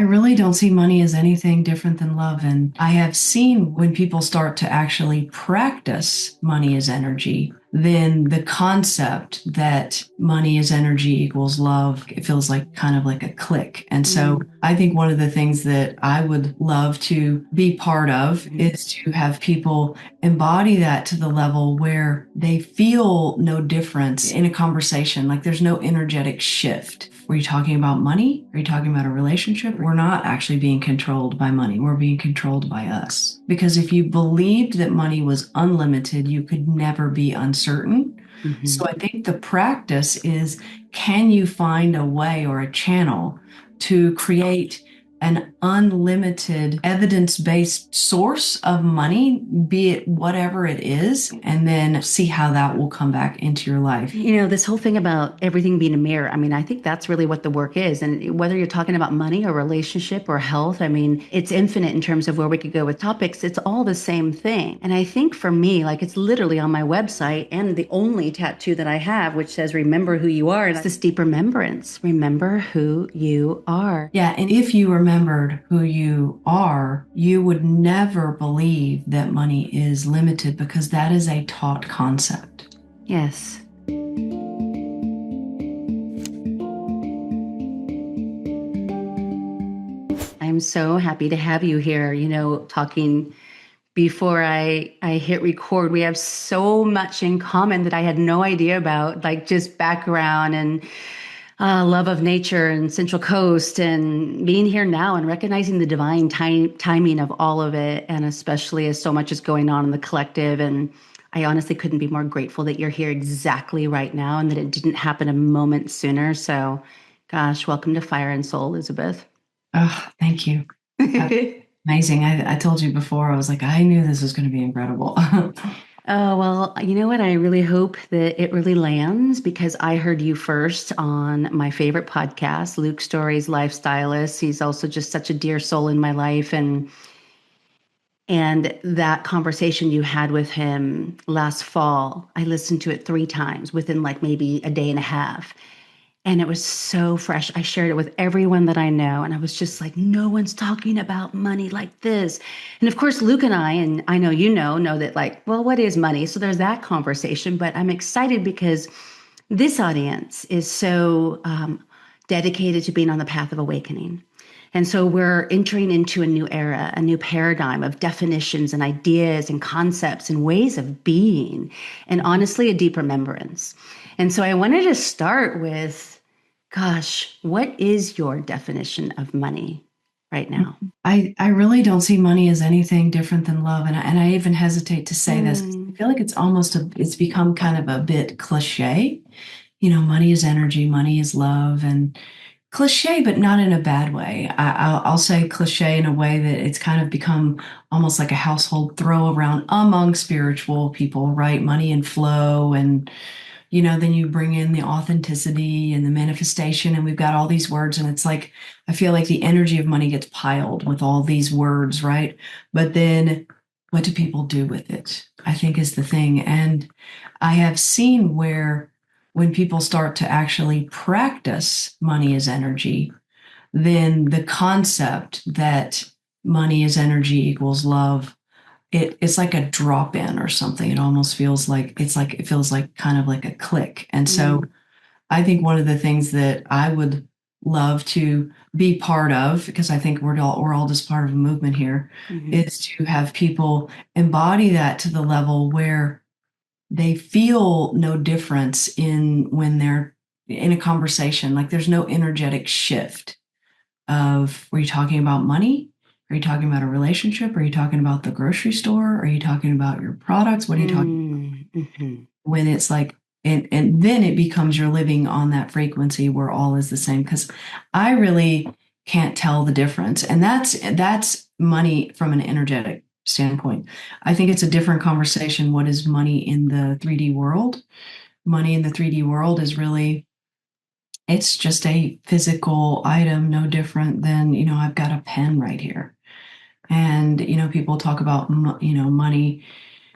really don't see money as anything different than love. And I have seen when people start to actually practice money as energy, then the concept that money is energy equals love, it feels like kind of like a click. And so I think one of the things that I would love to be part of is to have people embody that to the level where they feel no difference in a conversation. Like there's no energetic shift. Were you talking about money? Are you talking about a relationship? We're not actually being controlled by money. We're being controlled by us. Because if you believed that money was unlimited, you could never be uncertain. So I think the practice is, can you find a way or a channel to create an unlimited evidence-based source of money, be it whatever it is, and then see how that will come back into your life. This whole thing about everything being a mirror, I mean, I think that's really what the work is. And whether you're talking about money or relationship or health, I mean, it's infinite in terms of where we could go with topics. It's all the same thing. And I think for me, like it's literally on my website and the only tattoo that I have, which says, remember who you are. It's this deep remembrance. Remember who you are. Yeah, and if you remembered who you are, you would never believe that money is limited because that is a taught concept. Yes. I'm so happy to have you here, talking before I hit record. We have so much in common that I had no idea about, like just background and love of nature and Central Coast and being here now and recognizing the divine timing of all of it. And especially as so much is going on in the collective. And I honestly couldn't be more grateful that you're here exactly right now and that it didn't happen a moment sooner. So, gosh, welcome to Fire and Soul, Elizabeth. Oh, thank you. Amazing. I told you before, I was like, I knew this was going to be incredible. Oh, well, you know what? I really hope that it really lands because I heard you first on my favorite podcast, Luke Story's Lifestylist. He's also just such a dear soul in my life. And that conversation you had with him last fall, I listened to it 3 times within like maybe a day and a half. And it was so fresh. I shared it with everyone that I know. And I was just like, no one's talking about money like this. And of course, Luke and I know you know that like, well, what is money? So there's that conversation. But I'm excited because this audience is so dedicated to being on the path of awakening. And so we're entering into a new era, a new paradigm of definitions and ideas and concepts and ways of being, and honestly, a deep remembrance. And so I wanted to start with, gosh, what is your definition of money right now? I really don't see money as anything different than love. And I even hesitate to say this. I feel like it's become kind of a bit cliche. Money is energy, money is love, and cliche, but not in a bad way. I'll say cliche in a way that it's kind of become almost like a household throw around among spiritual people, right? Money and flow. And, then you bring in the authenticity and the manifestation, and we've got all these words. And it's like, I feel like the energy of money gets piled with all these words, right? But then what do people do with it? I think is the thing. And I have seen where when people start to actually practice money as energy, then the concept that money is energy equals love, it's like a drop in or something. It almost feels like it feels like kind of like a click. And so I think one of the things that I would love to be part of, because I think we're all just part of a movement here, is to have people embody that to the level where they feel no difference in when they're in a conversation. Like there's no energetic shift of, were you talking about money? Are you talking about a relationship? Are you talking about the grocery store? Are you talking about your products? What are you talking about? When it's like, and then it becomes you're living on that frequency where all is the same. Because I really can't tell the difference. And that's money from an energetic standpoint. I think it's a different conversation. What is money in the 3D world? Money in the 3D world is really, it's just a physical item, no different than, I've got a pen right here. And, people talk about, money,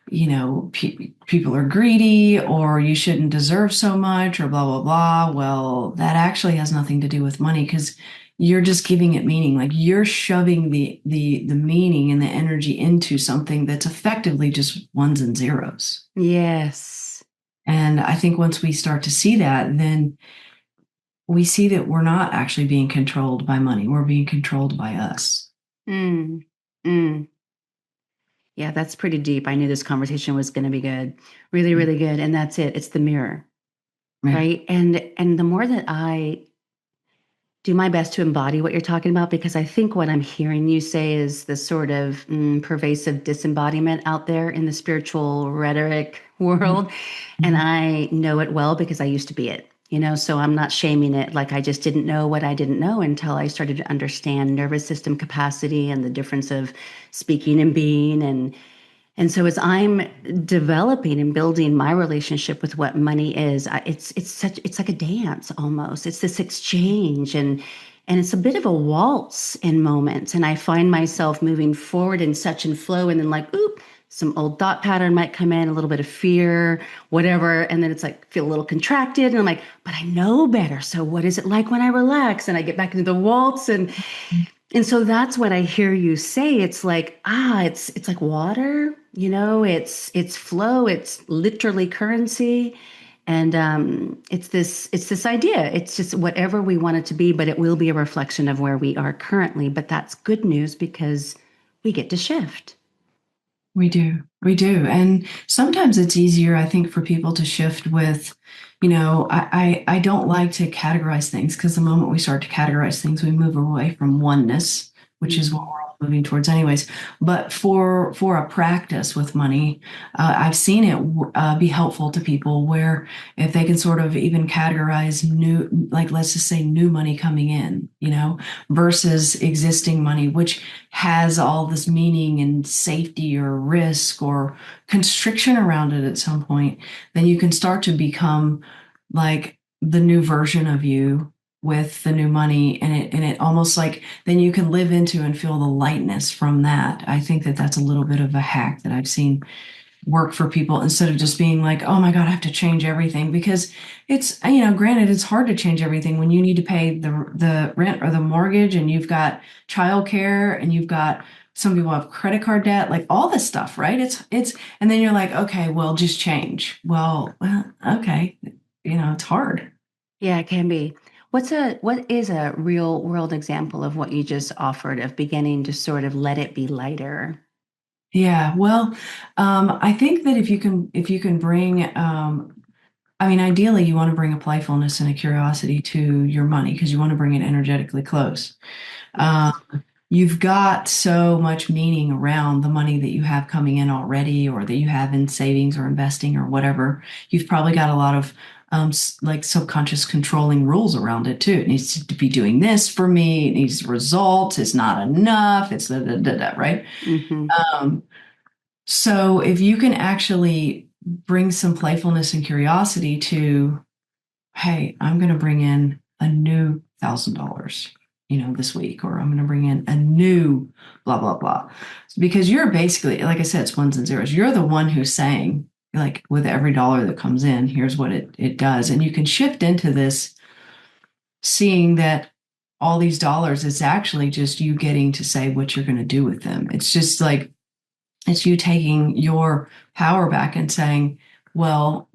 people are greedy or you shouldn't deserve so much or blah, blah, blah. Well, that actually has nothing to do with money because you're just giving it meaning. Like you're shoving the meaning and the energy into something that's effectively just ones and zeros. Yes. And I think once we start to see that, then we see that we're not actually being controlled by money. We're being controlled by us. Mm. Mm. Yeah, that's pretty deep. I knew this conversation was going to be good. Really, really good. And that's it. It's the mirror, Yeah. right? And the more that I do my best to embody what you're talking about, because I think what I'm hearing you say is this sort of pervasive disembodiment out there in the spiritual rhetoric world. And Mhm. I know it well because I used to be it, so I'm not shaming it. Like I just didn't know what I didn't know until I started to understand nervous system capacity and the difference of speaking and being. And so as I'm developing and building my relationship with what money is, it's like a dance almost. It's this exchange and it's a bit of a waltz in moments. And I find myself moving forward in such and flow, and then like, oop, some old thought pattern might come in, a little bit of fear, whatever. And then it's like feel a little contracted. And I'm like, but I know better. So what is it like when I relax? And I get back into the waltz and so that's what I hear you say. It's like, it's like water, it's flow, it's literally currency. And it's this idea. It's just whatever we want it to be, but it will be a reflection of where we are currently. But that's good news because we get to shift. We do. We do. And sometimes it's easier, I think, for people to shift with, I don't like to categorize things because the moment we start to categorize things, we move away from oneness, which is what Mm. we're all moving towards anyways. But for a practice with money, I've seen it be helpful to people where if they can sort of even categorize new, like let's just say new money coming in, versus existing money, which has all this meaning and safety or risk or constriction around it at some point, then you can start to become like the new version of you with the new money, and it almost like then you can live into and feel the lightness from that. I think that that's a little bit of a hack that I've seen work for people instead of just being like, oh my God, I have to change everything because it's, granted, it's hard to change everything when you need to pay the rent or the mortgage and you've got childcare and you've got some people have credit card debt, like all this stuff, right? And then you're like, okay, well, just change. Well, okay. It's hard. Yeah, it can be. What is a real world example of what you just offered of beginning to sort of let it be lighter? Yeah. Well, I think that if you can bring, I mean, ideally, you want to bring a playfulness and a curiosity to your money because you want to bring it energetically close. Um, Yes. you've got so much meaning around the money that you have coming in already, or that you have in savings or investing or whatever. You've probably got a lot of like subconscious controlling rules around it too. It needs to be doing this for me. It needs results. It's not enough. It's da, right? Mm-hmm. Um, so if you can actually bring some playfulness and curiosity to, hey, I'm going to bring in a new $1,000, this week, or I'm going to bring in a new blah, blah, blah. Because you're basically, like I said, it's ones and zeros. You're the one who's saying, like, with every dollar that comes in, here's what it does. And you can shift into this, seeing that all these dollars, it's actually just you getting to say what you're going to do with them. It's just like, it's you taking your power back and saying, well,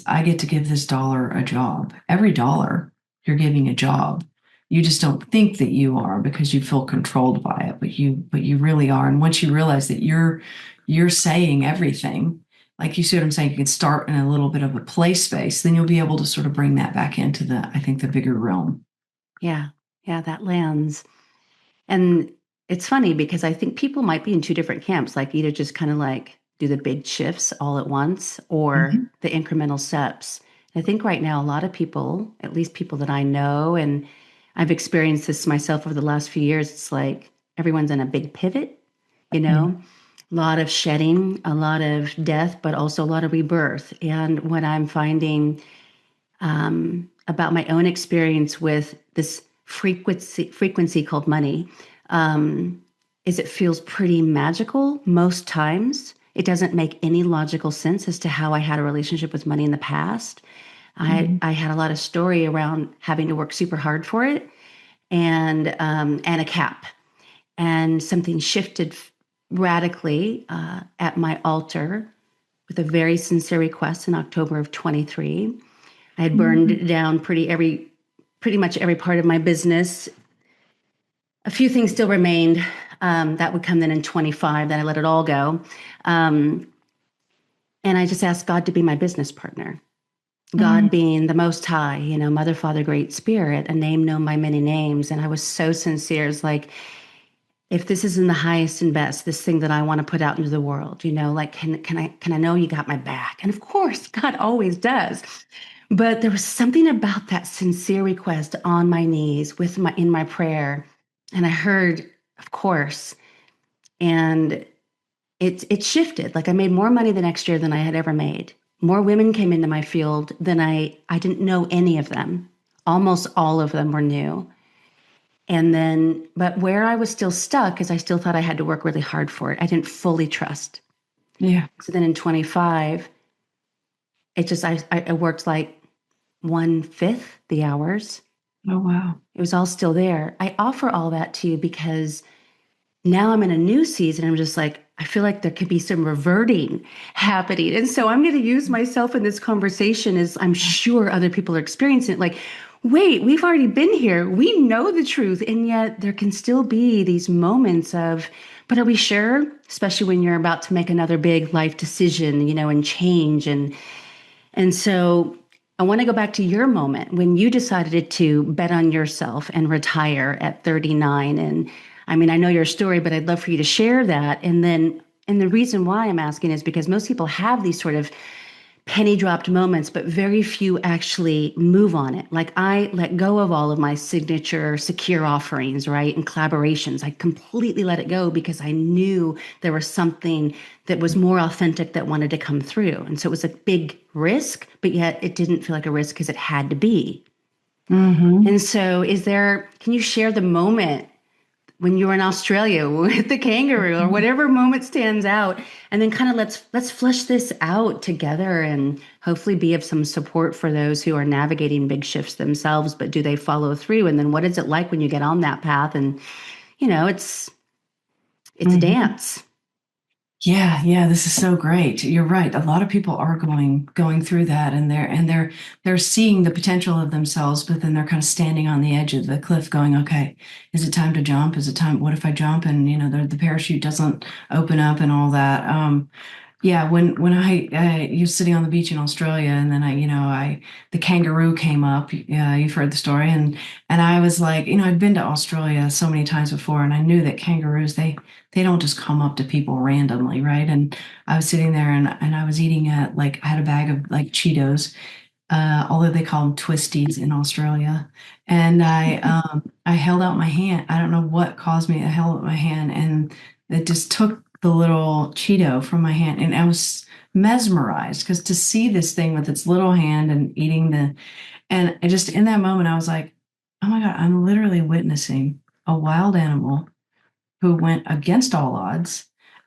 I get to give this dollar a job. Every dollar you're giving a job. You just don't think that you are because you feel controlled by it, but you really are. And once you realize that you're saying everything, like you see what I'm saying, you can start in a little bit of a play space, then you'll be able to sort of bring that back into I think, the bigger realm. Yeah. Yeah, that lands. And it's funny because I think people might be in two different camps, like either just kind of like do the big shifts all at once or Mhm. the incremental steps. I think right now, a lot of people, at least people that I know, and I've experienced this myself over the last few years, it's like everyone's in a big pivot, you Yeah. know, a lot of shedding, a lot of death, but also a lot of rebirth. And what I'm finding about my own experience with this frequency called money um, is it feels pretty magical most times. It doesn't make any logical sense as to how I had a relationship with money in the past. I Mhm. I had a lot of story around having to work super hard for it, and a cap. And something shifted radically at my altar with a very sincere request in October of 23. I had Mhm. burned down pretty much every part of my business. A few things still remained. That would come then in 25. Then I let it all go. Um, and I just asked God to be my business partner. God Mm. being the Most High, Mother, Father, Great Spirit, a name known by many names. And I was so sincere. It's like, if this isn't the highest and best, this thing that I want to put out into the world, like, can I know you got my back? And of course, God always does. But there was something about that sincere request on my knees in my prayer. And I heard, of course, and it shifted. Like I made more money the next year than I had ever made. More women came into my field than I didn't know any of them. Almost all of them were new. And then, but where I was still stuck is I still thought I had to work really hard for it. I didn't fully trust. Yeah. So then in 25, I worked like 1/5 the hours. Oh, wow. It was all still there. I offer all that to you because now I'm in a new season. I'm just like, I feel like there could be some reverting happening. And so I'm going to use myself in this conversation as I'm sure other people are experiencing it. Like, wait, we've already been here. We know the truth. And yet there can still be these moments of, but are we sure? Especially when you're about to make another big life decision, and change. And so I want to go back to your moment when you decided to bet on yourself and retire at 39. And I mean, I know your story, but I'd love for you to share that. And the reason why I'm asking is because most people have these sort of penny dropped moments, but very few actually move on it. Like I let go of all of my signature secure offerings, right? And collaborations. I completely let it go because I knew there was something that was more authentic that wanted to come through. And so it was a big risk, but yet it didn't feel like a risk because it had to be. Hmm. And so can you share the moment when you were in Australia with the kangaroo or whatever moment stands out, and then kind of let's flesh this out together and hopefully be of some support for those who are navigating big shifts themselves, but do they follow through? And then what is it like when you get on that path? And it's a Hmm. dance. Yeah, yeah, this is so great. You're right. A lot of people are going through that, and they're seeing the potential of themselves, but then they're kind of standing on the edge of the cliff going, okay, is it time to jump? Is it time? What if I jump and the parachute doesn't open up and all that? Yeah, when I was sitting on the beach in Australia, and then the kangaroo came up. Yeah, you've heard the story, and I was like, I'd been to Australia so many times before, and I knew that kangaroos they don't just come up to people randomly, right? And I was sitting there, and I was eating like I had a bag of like Cheetos, although they call them twisties in Australia, and I held out my hand. I don't know what caused me. I held out my hand, and it just took the little Cheeto from my hand, and I was mesmerized because to see this thing with its little hand and eating and I just in that moment I was like, oh my God, I'm literally witnessing a wild animal who went against all odds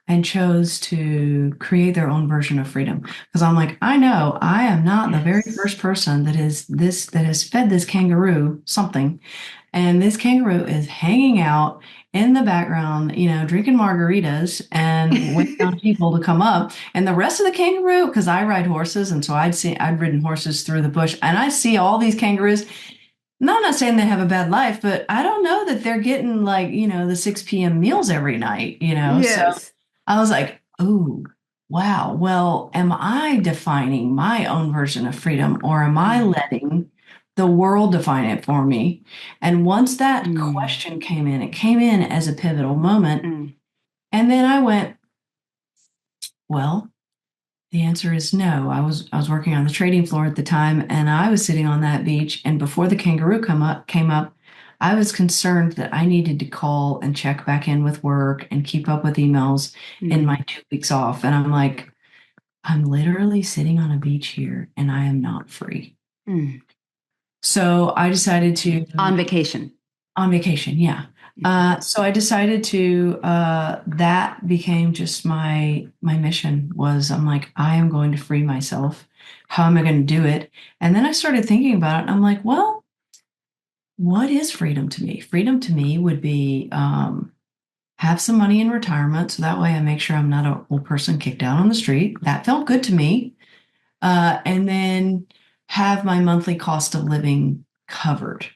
and chose to create their own version of freedom. Because I'm like, I know I am not the very Yes. first person that has fed this kangaroo something. And this kangaroo is hanging out in the background, drinking margaritas and waiting on people to come up. And the rest of the kangaroo, because I ride horses, and so I'd ridden horses through the bush, and I see all these kangaroos. No, I'm not saying they have a bad life, but I don't know that they're getting like, the 6 p.m. meals every night. So Yes. I was like, oh, wow. Well, am I defining my own version of freedom, or am I Mm. letting the world define it for me? And once that Mm. question came in, it came in as a pivotal moment. Mm. And then I went, well, the answer is no. I was working on the trading floor at the time, and I was sitting on that beach. And before the kangaroo came up, I was concerned that I needed to call and check back in with work and keep up with emails in my Mm. 2 weeks off. And I'm like, I'm literally sitting on a beach here, and I am not free. Mm. So I decided to On vacation. on vacation, yeah. Mhm. So I decided to that became just my mission was I'm like, I am going to free myself. How am I going to do it? And then I started thinking about it, and I'm like, well, what is freedom to me? Freedom to me would be have some money in retirement. So that way I make sure I'm not an old person kicked out on the street. That felt good to me. And then have my monthly cost of living covered,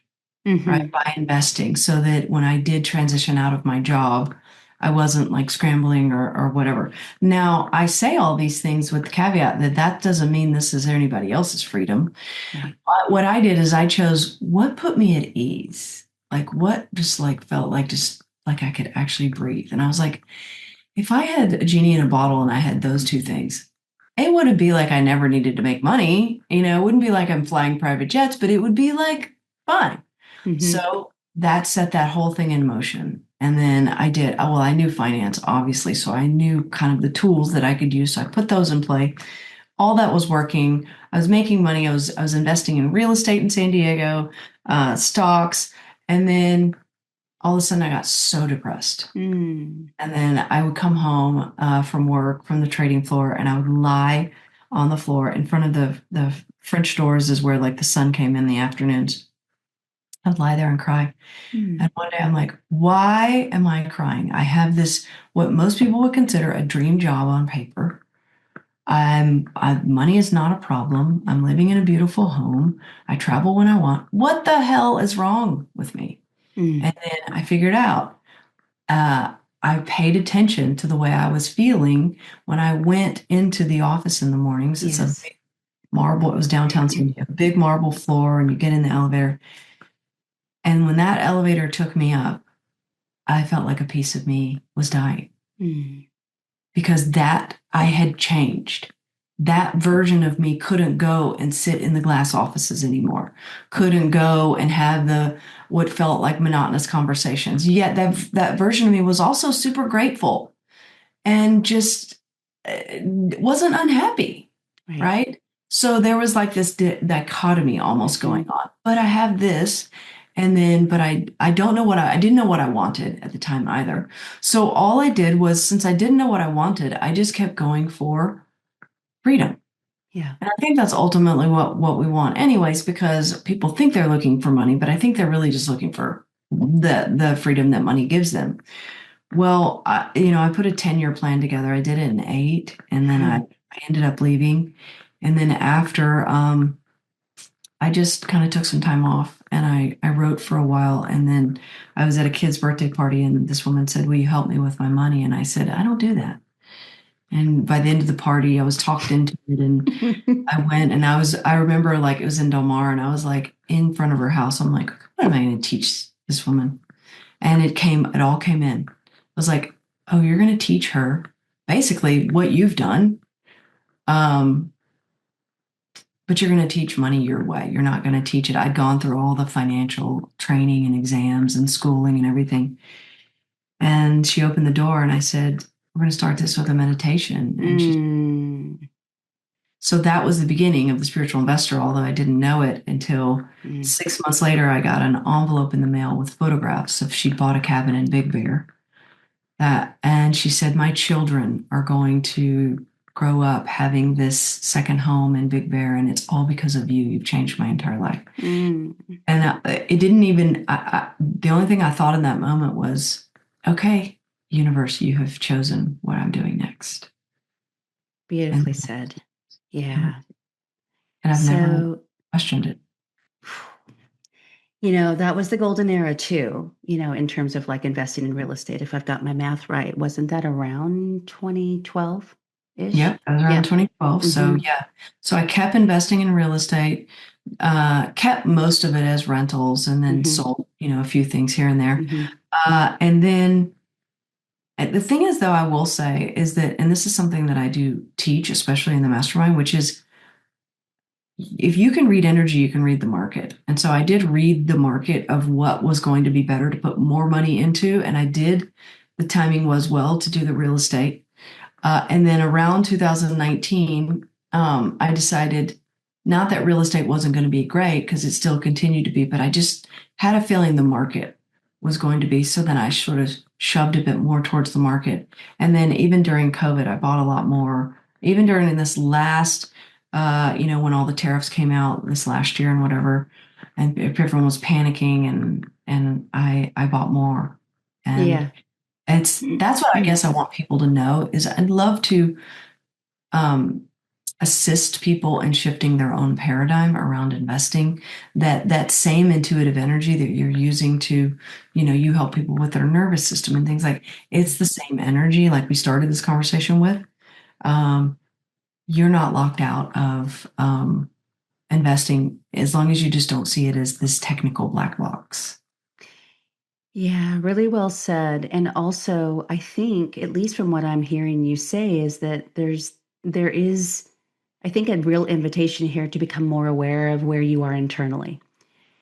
right, Hmm. by investing so that when I did transition out of my job, I wasn't like scrambling or whatever. Now, I say all these things with the caveat that that doesn't mean this is anybody else's freedom. Right. What I did is I chose what put me at ease, like what just like felt like just like I could actually breathe. And I was like, if I had a genie in a bottle and I had those two things, it wouldn't be like I never needed to make money. It wouldn't be like I'm flying private jets, but it would be like fine. Hmm. So that set that whole thing in motion. And then I did, well, I knew finance, obviously. So I knew kind of the tools that I could use. So I put those in play. All that was working. I was making money. I was investing in real estate in San Diego, stocks. And then all of a sudden I got so depressed. Mm. And then I would come home from work from the trading floor and I would lie on the floor in front of the French doors is where like the sun came in the afternoons. I'd lie there and cry. Mm. And one day I'm like, why am I crying? I have this, what most people would consider a dream job on paper. Money is not a problem. I'm living in a beautiful home. I travel when I want. What the hell is wrong with me? Mm. And then I figured out, uh, I paid attention to the way I was feeling when I went into the office in the mornings. It's a Yes. big marble, it was downtown, so you have a big marble floor and you get in the elevator. And when that elevator took me up, I felt like a piece of me was dying Mm. because that I had changed. That version of me couldn't go and sit in the glass offices anymore, couldn't go and have the what felt like monotonous conversations. Yet that version of me was also super grateful and just wasn't unhappy, Right. right? So there was like this dichotomy almost Hmm. going on. But I have this, and then, but I don't know I didn't know what I wanted at the time either. So all I did was, since I didn't know what I wanted, I just kept going for freedom. Yeah. And I think that's ultimately what we want, anyways, because people think they're looking for money, but I think they're really just looking for the freedom that money gives them. Well, I put a 10-year plan together. I did it in eight, and then I ended up leaving. And then after, I just kind of took some time off and I wrote for a while. And then I was at a kid's birthday party, and this woman said, will you help me with my money? And I said, I don't do that. And by the end of the party, I was talked into it, and I went, and I remember like it was in Del Mar, and I was like in front of her house. I'm like, what am I going to teach this woman? And it all came in. I was like, oh, you're going to teach her basically what you've done. Um, but you're going to teach money your way. You're not going to teach it. I'd gone through all the financial training and exams and schooling and everything. And she opened the door and I said, we're going to start this with a meditation. And Mm. so that was the beginning of the spiritual investor, although I didn't know it until Mm. 6 months later, I got an envelope in the mail with photographs of she'd bought a cabin in Big Bear. And she said, my children are going to grow up having this second home in Big Bear, and it's all because of you. You've changed my entire life. Mm. And it didn't even, the only thing I thought in that moment was, okay, universe, you have chosen what I'm doing next. And, Beautifully said. Yeah. and I've never So, questioned it. that was the golden era too, in terms of like investing in real estate. If I've got my math right, wasn't that around 2012-ish? Yep, that was around Yeah. 2012. So Mm-hmm. yeah, so I kept investing in real estate, kept most of it as rentals, and then Mm-hmm. sold, a few things here and there. Mm-hmm. And then the thing is, though, I will say is that, and this is something that I do teach, especially in the mastermind, which is if you can read energy, you can read the market. And so I did read the market of what was going to be better to put more money into. And I did, the timing was well to do the real estate. And then around 2019, I decided not that real estate wasn't going to be great because it still continued to be, but I just had a feeling the market was going to be. So then I sort of shoved a bit more towards the market. And then even during COVID, I bought a lot more. Even during this last, when all the tariffs came out this last year and whatever, and if everyone was panicking, and I bought more. And Yeah. that's what I guess I want people to know is I'd love to um, assist people in shifting their own paradigm around investing. That same intuitive energy that you're using to, you help people with their nervous system and things like it's the same energy like we started this conversation with. Um, you're not locked out of investing as long as you just don't see it as this technical black box. Yeah, really well said. And also, I think, at least from what I'm hearing you say, is that there is, I think, a real invitation here to become more aware of where you are internally,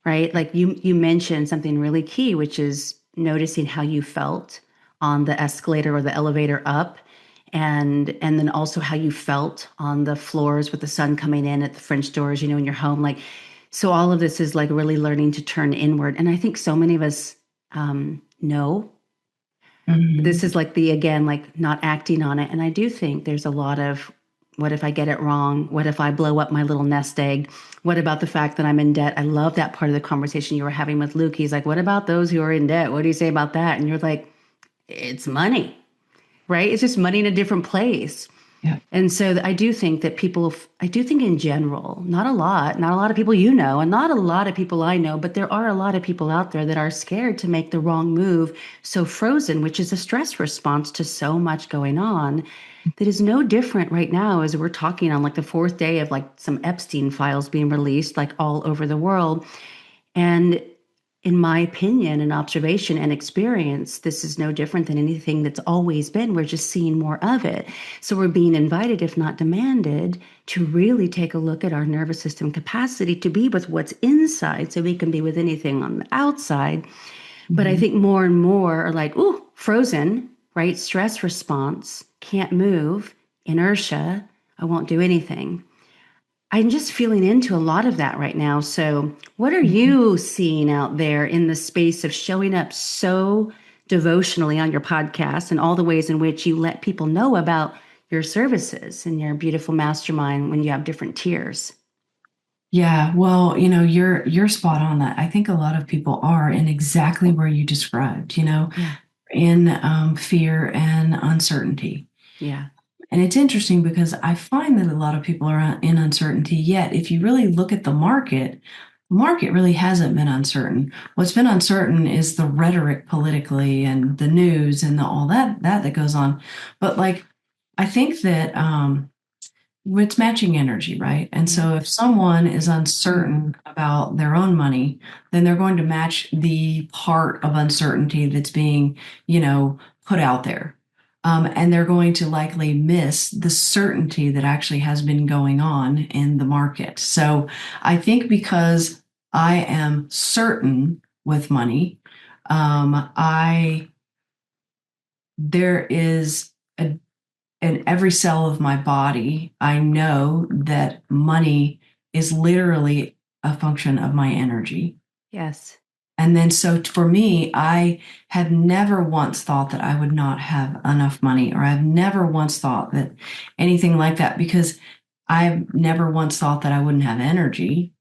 right? Like you mentioned something really key, which is noticing how you felt on the escalator or the elevator up, and then also how you felt on the floors with the sun coming in at the French doors, in your home. Like, so all of this is like really learning to turn inward. And I think so many of us know. But this Mhm. is like the, again, like not acting on it. And I do think there's a lot of, what if I get it wrong? What if I blow up my little nest egg? What about the fact that I'm in debt? I love that part of the conversation you were having with Luke. He's like, what about those who are in debt? What do you say about that? And you're like, it's money, right? It's just money in a different place. Yeah. And so I do think that people, I do think in general, not a lot of people and not a lot of people I know, but there are a lot of people out there that are scared to make the wrong move. So frozen, which is a stress response to so much going on, that is no different right now as we're talking on like the fourth day of like some Epstein files being released like all over the world. And in my opinion and observation and experience, this is no different than anything that's always been. We're just seeing more of it. So we're being invited, if not demanded, to really take a look at our nervous system capacity to be with what's inside so we can be with anything on the outside. But I Mhm. think more and more are like, ooh, frozen, right? Stress response, can't move, inertia, I won't do anything. I'm just feeling into a lot of that right now. So, what are Mhm. you seeing out there in the space of showing up so devotionally on your podcast and all the ways in which you let people know about your services and your beautiful mastermind when you have different tiers? Yeah, well, you're spot on that. I think a lot of people are in exactly where you described, Yeah, in fear and uncertainty. yeah. And it's interesting because I find that a lot of people are in uncertainty, yet if you really look at the market really hasn't been uncertain. What's been uncertain is the rhetoric politically and the news and all that goes on. But like I think that it's matching energy, right? And Yep. so if someone is uncertain about their own money, then they're going to match the part of uncertainty that's being, put out there. And they're going to likely miss the certainty that actually has been going on in the market. So I think because I am certain with money, I there is a in every cell of my body, I know that money is literally a function of my energy. Yes. And then, so for me, I have never once thought that I would not have enough money, or I've never once thought that anything like that, because I've never once thought that I wouldn't have energy.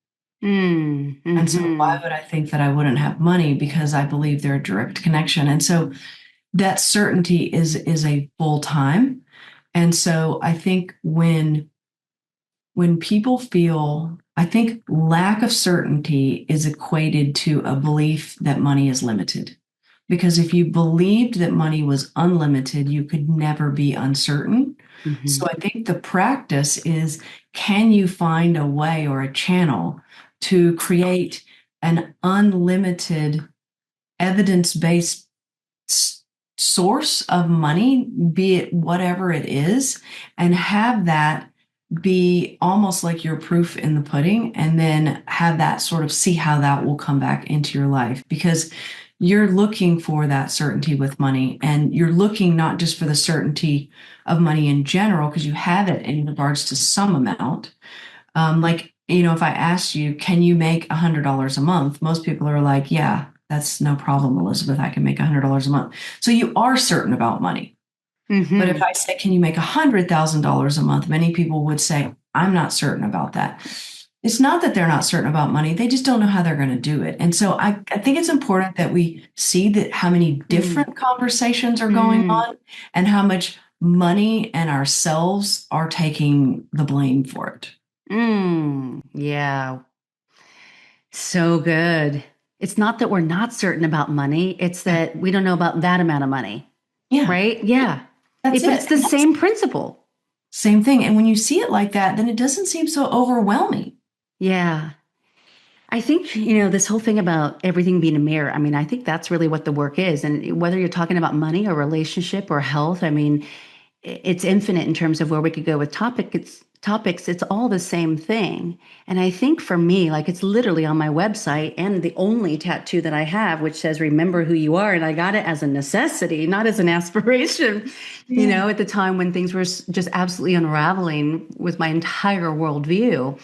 And so, why Mm-hmm. would I think that I wouldn't have money? Because I believe they're a direct connection. And so, that certainty is a full time. And so I think when people feel, I think lack of certainty is equated to a belief that money is limited. Because if you believed that money was unlimited, you could never be uncertain. Mm-hmm. So I think the practice is, can you find a way or a channel to create an unlimited evidence-based source of money, be it whatever it is, and have that be almost like your proof in the pudding, and then have that sort of see how that will come back into your life because you're looking for that certainty with money, and you're looking not just for the certainty of money in general because you have it in regards to some amount. Like, if I asked you, can you make $100 a month? Most people are like, yeah, that's no problem, Elizabeth. I can make $100 a month. So you are certain about money. But if Mm-hmm. I say, can you make $100,000 a month? Many people would say, I'm not certain about that. it's not that they're not certain about money. They just don't know how they're going to do it. And so I think it's important that we see that how many Mm, different conversations are going mm, on and how much money and ourselves are taking the blame for it. yeah, so good. It's not that we're not certain about money, it's Yeah. that we don't know about that amount of money, Yeah, right? Yeah. that's But it. it's the And that's same principle. same thing. And when you see it like that, then it doesn't seem so overwhelming. Yeah. I think, this whole thing about everything being a mirror, I mean, I think that's really what the work is. And whether you're talking about money or relationship or health, I mean, it's infinite in terms of where we could go with topics. It's all the same thing. And I think for me, like it's literally on my website and the only tattoo that I have, which says, remember who you are. And I got it as a necessity, not as an aspiration, Yeah. at the time when things were just absolutely unraveling with my entire worldview.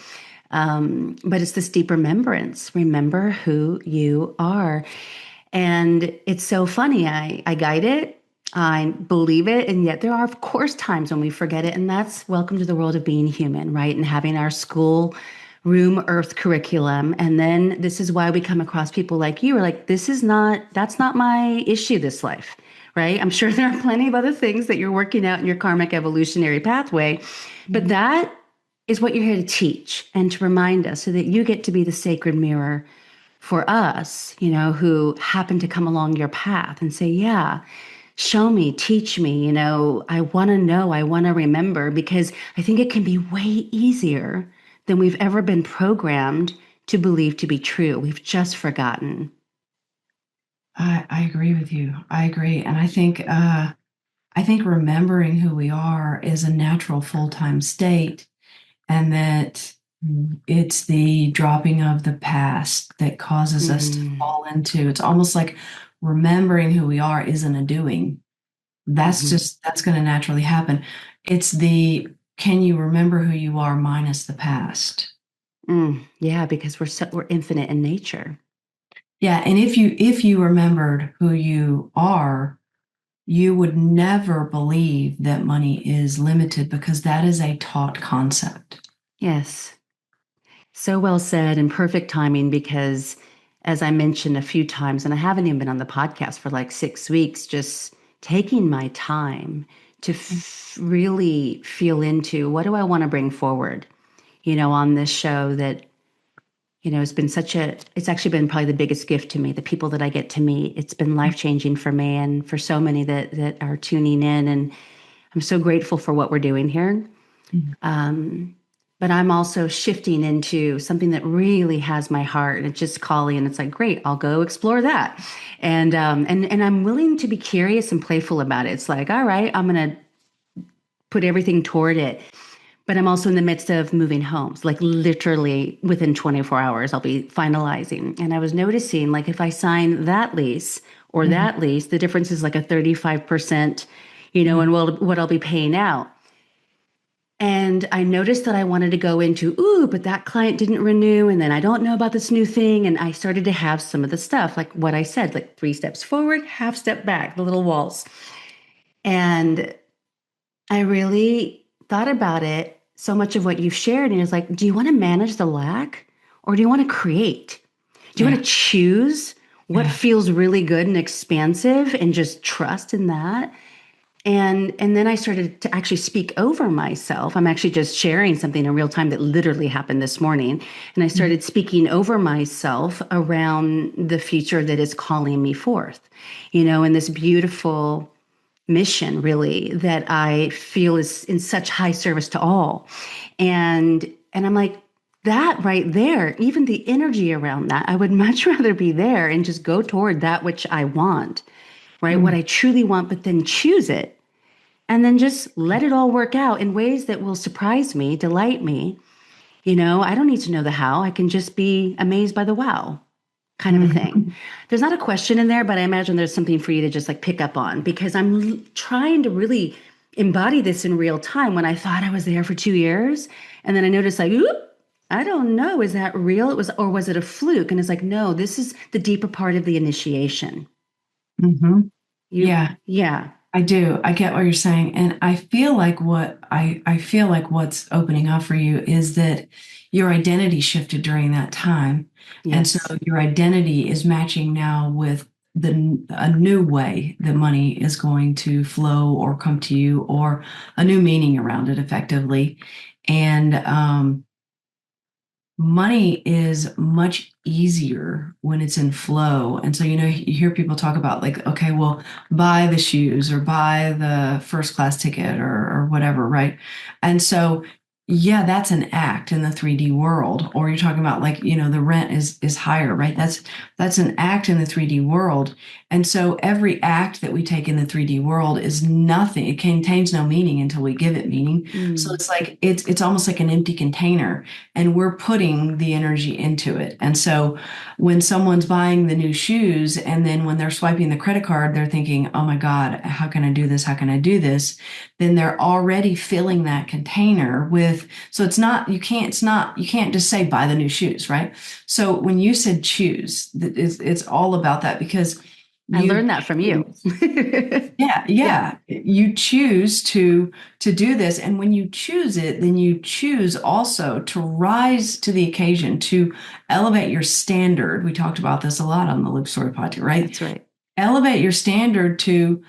But it's this deep remembrance. Remember who you are. And it's so funny. I guide it, I believe it. And yet there are, of course, times when we forget it. And that's welcome to the world of being human, right? And having our school room earth curriculum. And then this is why we come across people like you are like, that's not my issue this life. Right. I'm sure there are plenty of other things that you're working out in your karmic evolutionary pathway, but Mhm. that is what you're here to teach and to remind us so that you get to be the sacred mirror for us, who happen to come along your path and say, yeah, show me, teach me, I want to know, I want to remember, because I think it can be way easier than we've ever been programmed to believe to be true. We've just forgotten. I agree with you. I agree. And I think remembering who we are is a natural full-time state, and that it's the dropping of the past that causes us to Mm, fall into. It's almost like remembering who we are isn't a doing. hmm That's going to naturally happen. It's the can you remember who you are minus the past? yeah, because we're infinite in nature. Yeah, and if you remembered who you are, you would never believe that money is limited because that is a taught concept. Yes. So well said and perfect timing because, as I mentioned a few times, and I haven't even been on the podcast for like 6 weeks, just taking my time to really feel into what do I want to bring forward, on this show that, it's actually been probably the biggest gift to me, the people that I get to meet. It's been life changing for me and for so many that are tuning in. And I'm so grateful for what we're doing here. Mhm. Um, but I'm also shifting into something that really has my heart, and it's just calling. And it's like, great, I'll go explore that, and I'm willing to be curious and playful about it. It's like, all right, I'm gonna put everything toward it. But I'm also in the midst of moving homes, like literally within 24 hours, I'll be finalizing. And I was noticing, like, if I sign that lease or Mhm. that lease, the difference is like a 35%, Mhm. and what I'll be paying out. And I noticed that I wanted to go into, but that client didn't renew. And then I don't know about this new thing. And I started to have some of the stuff, like what I said, like 3 steps forward, half step back, the little walls. And I really thought about it, so much of what you've shared. And it's like, do you want to manage the lack or do you want to create? Do you want Yeah, to choose what yeah. feels really good and expansive and just trust in that? And then I started to actually speak over myself. I'm actually just sharing something in real time that literally happened this morning. And I Mhm. started speaking over myself around the future that is calling me forth, in this beautiful mission, really, that I feel is in such high service to all. And I'm like, that right there, even the energy around that, I would much rather be there and just go toward that which I want, right? What Mm. I truly want, but then choose it and then just let it all work out in ways that will surprise me, delight me. I don't need to know the how. I can just be amazed by the wow kind of a thing. Mhm. There's not a question in there, but I imagine there's something for you to just like pick up on because I'm trying to really embody this in real time when I thought I was there for 2 years. And then I noticed like, oop, I don't know, is that real? Or was it a fluke? And it's like, no, this is the deeper part of the initiation. Mhm. You, Yeah. yeah. I do. I get what you're saying. And I feel like I feel like what's opening up for you is that your identity shifted during that time. And so Yes. your identity is matching now with a new way that money is going to flow or come to you, or a new meaning around it effectively. And money is much easier when it's in flow. And so, you hear people talk about like, okay, well, buy the shoes or buy the first class ticket or whatever, right? And so, yeah, that's an act in the 3D world. Or you're talking about like, the rent is higher, right? That's an act in the 3D world. And so every act that we take in the 3D world is nothing. It contains no meaning until we give it meaning. So Mm. it's like it's almost like an empty container, and we're putting the energy into it. And so when someone's buying the new shoes, and then when they're swiping the credit card, they're thinking, oh my God, how can I do this? How can I do this? Then they're already filling that container with, so you can't just say buy the new shoes, right? So when you said choose, it's all about that, because I you learned that from you. choose. Yeah, Yeah. yeah. You choose to do this, and when you choose it, then you choose also to rise to the occasion, to elevate your standard. We talked about this a lot on the Luke Story podcast, right? That's right. Elevate your standard to,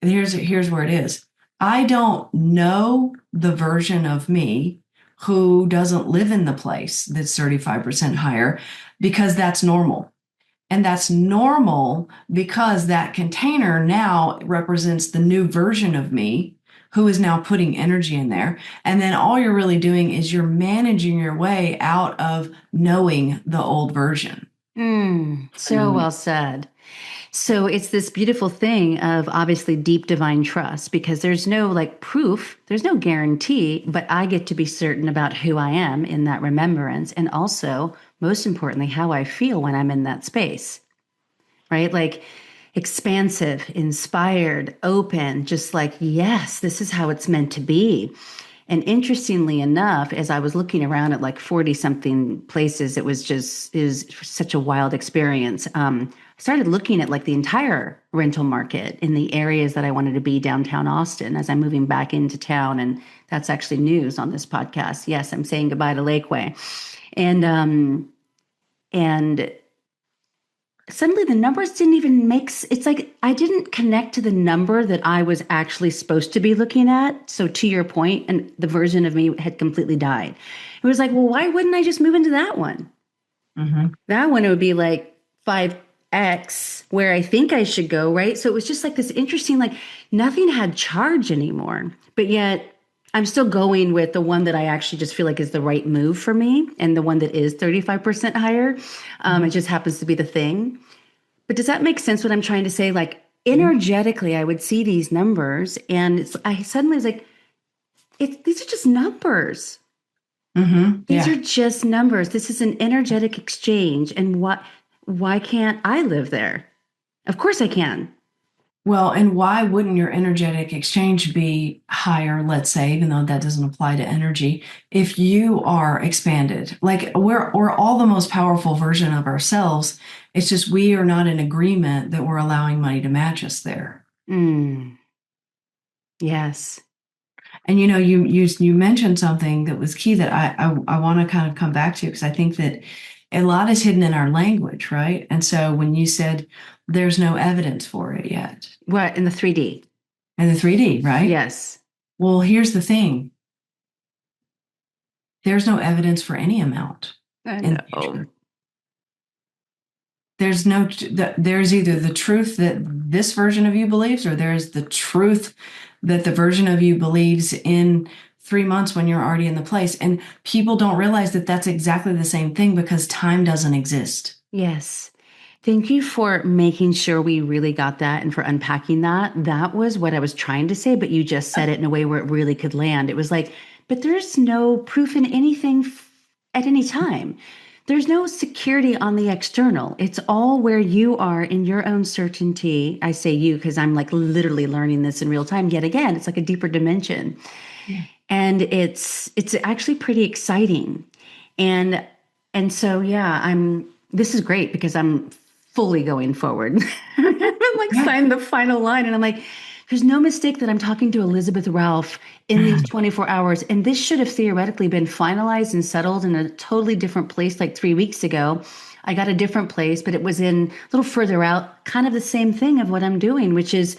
here's where it is. I don't know the version of me who doesn't live in the place that's 35% higher, because that's normal. And that's normal because that container now represents the new version of me who is now putting energy in there. And then all you're really doing is you're managing your way out of knowing the old version. So well said. So it's this beautiful thing of obviously deep divine trust, because there's no like proof, there's no guarantee, but I get to be certain about who I am in that remembrance. And also, most importantly, how I feel when I'm in that space, right? Like expansive, inspired, open, just like, yes, this is how it's meant to be. And interestingly enough, as I was looking around at like 40 something places, it was just is such a wild experience. I started looking at like the entire rental market in the areas that I wanted to be downtown Austin as I'm moving back into town. And that's actually news on this podcast. Yes, I'm saying goodbye to Lakeway. And suddenly the numbers didn't even it's like I didn't connect to the number that I was actually supposed to be looking at. So to your point, and the version of me had completely died. It was like, well, why wouldn't I just move into that one? Mhm. That one, it would be like 5x where I think I should go, right? So it was just like this interesting, like nothing had charge anymore, but yet I'm still going with the one that I actually just feel like is the right move for me, and the one that is 35% higher. It just happens to be the thing. But does that make sense what I'm trying to say? Like energetically, I would see these numbers, and I suddenly was like, these are just numbers. These are Yeah. just numbers. This is an energetic exchange. And why can't I live there? Of course I can. Well, and why wouldn't your energetic exchange be higher, let's say, even though that doesn't apply to energy, if you are expanded? Like we're all the most powerful version of ourselves. It's just we are not in agreement that we're allowing money to match us there. Mm, yes. And you mentioned something that was key that I want to kind of come back to, because I think that a lot is hidden in our language, right? And so when you said there's no evidence for it yet, What in the 3D? and the 3D, right? Yes. Well, here's the thing. There's no evidence for any amount I in the know. future. There's either the truth that this version of you believes, or there's the truth that the version of you believes in 3 months when you're already in the place. And people don't realize that that's exactly the same thing, because time doesn't exist. Yes. Thank you for making sure we really got that and for unpacking that. That was what I was trying to say, but you just said it in a way where it really could land. It was like, but there's no proof in anything at any time. There's no security on the external. It's all where you are in your own certainty. I say you because I'm like literally learning this in real time. Yet again, it's like a deeper dimension. Yeah. And it's actually pretty exciting. And and so yeah, this is great because I'm fully going forward. I'm like Yeah. signed the final line and I'm like, there's no mistake that I'm talking to Elizabeth Ralph in these 24 hours. And this should have theoretically been finalized and settled in a totally different place like 3 weeks ago. I got a different place, but it was in a little further out, kind of the same thing of what I'm doing, which is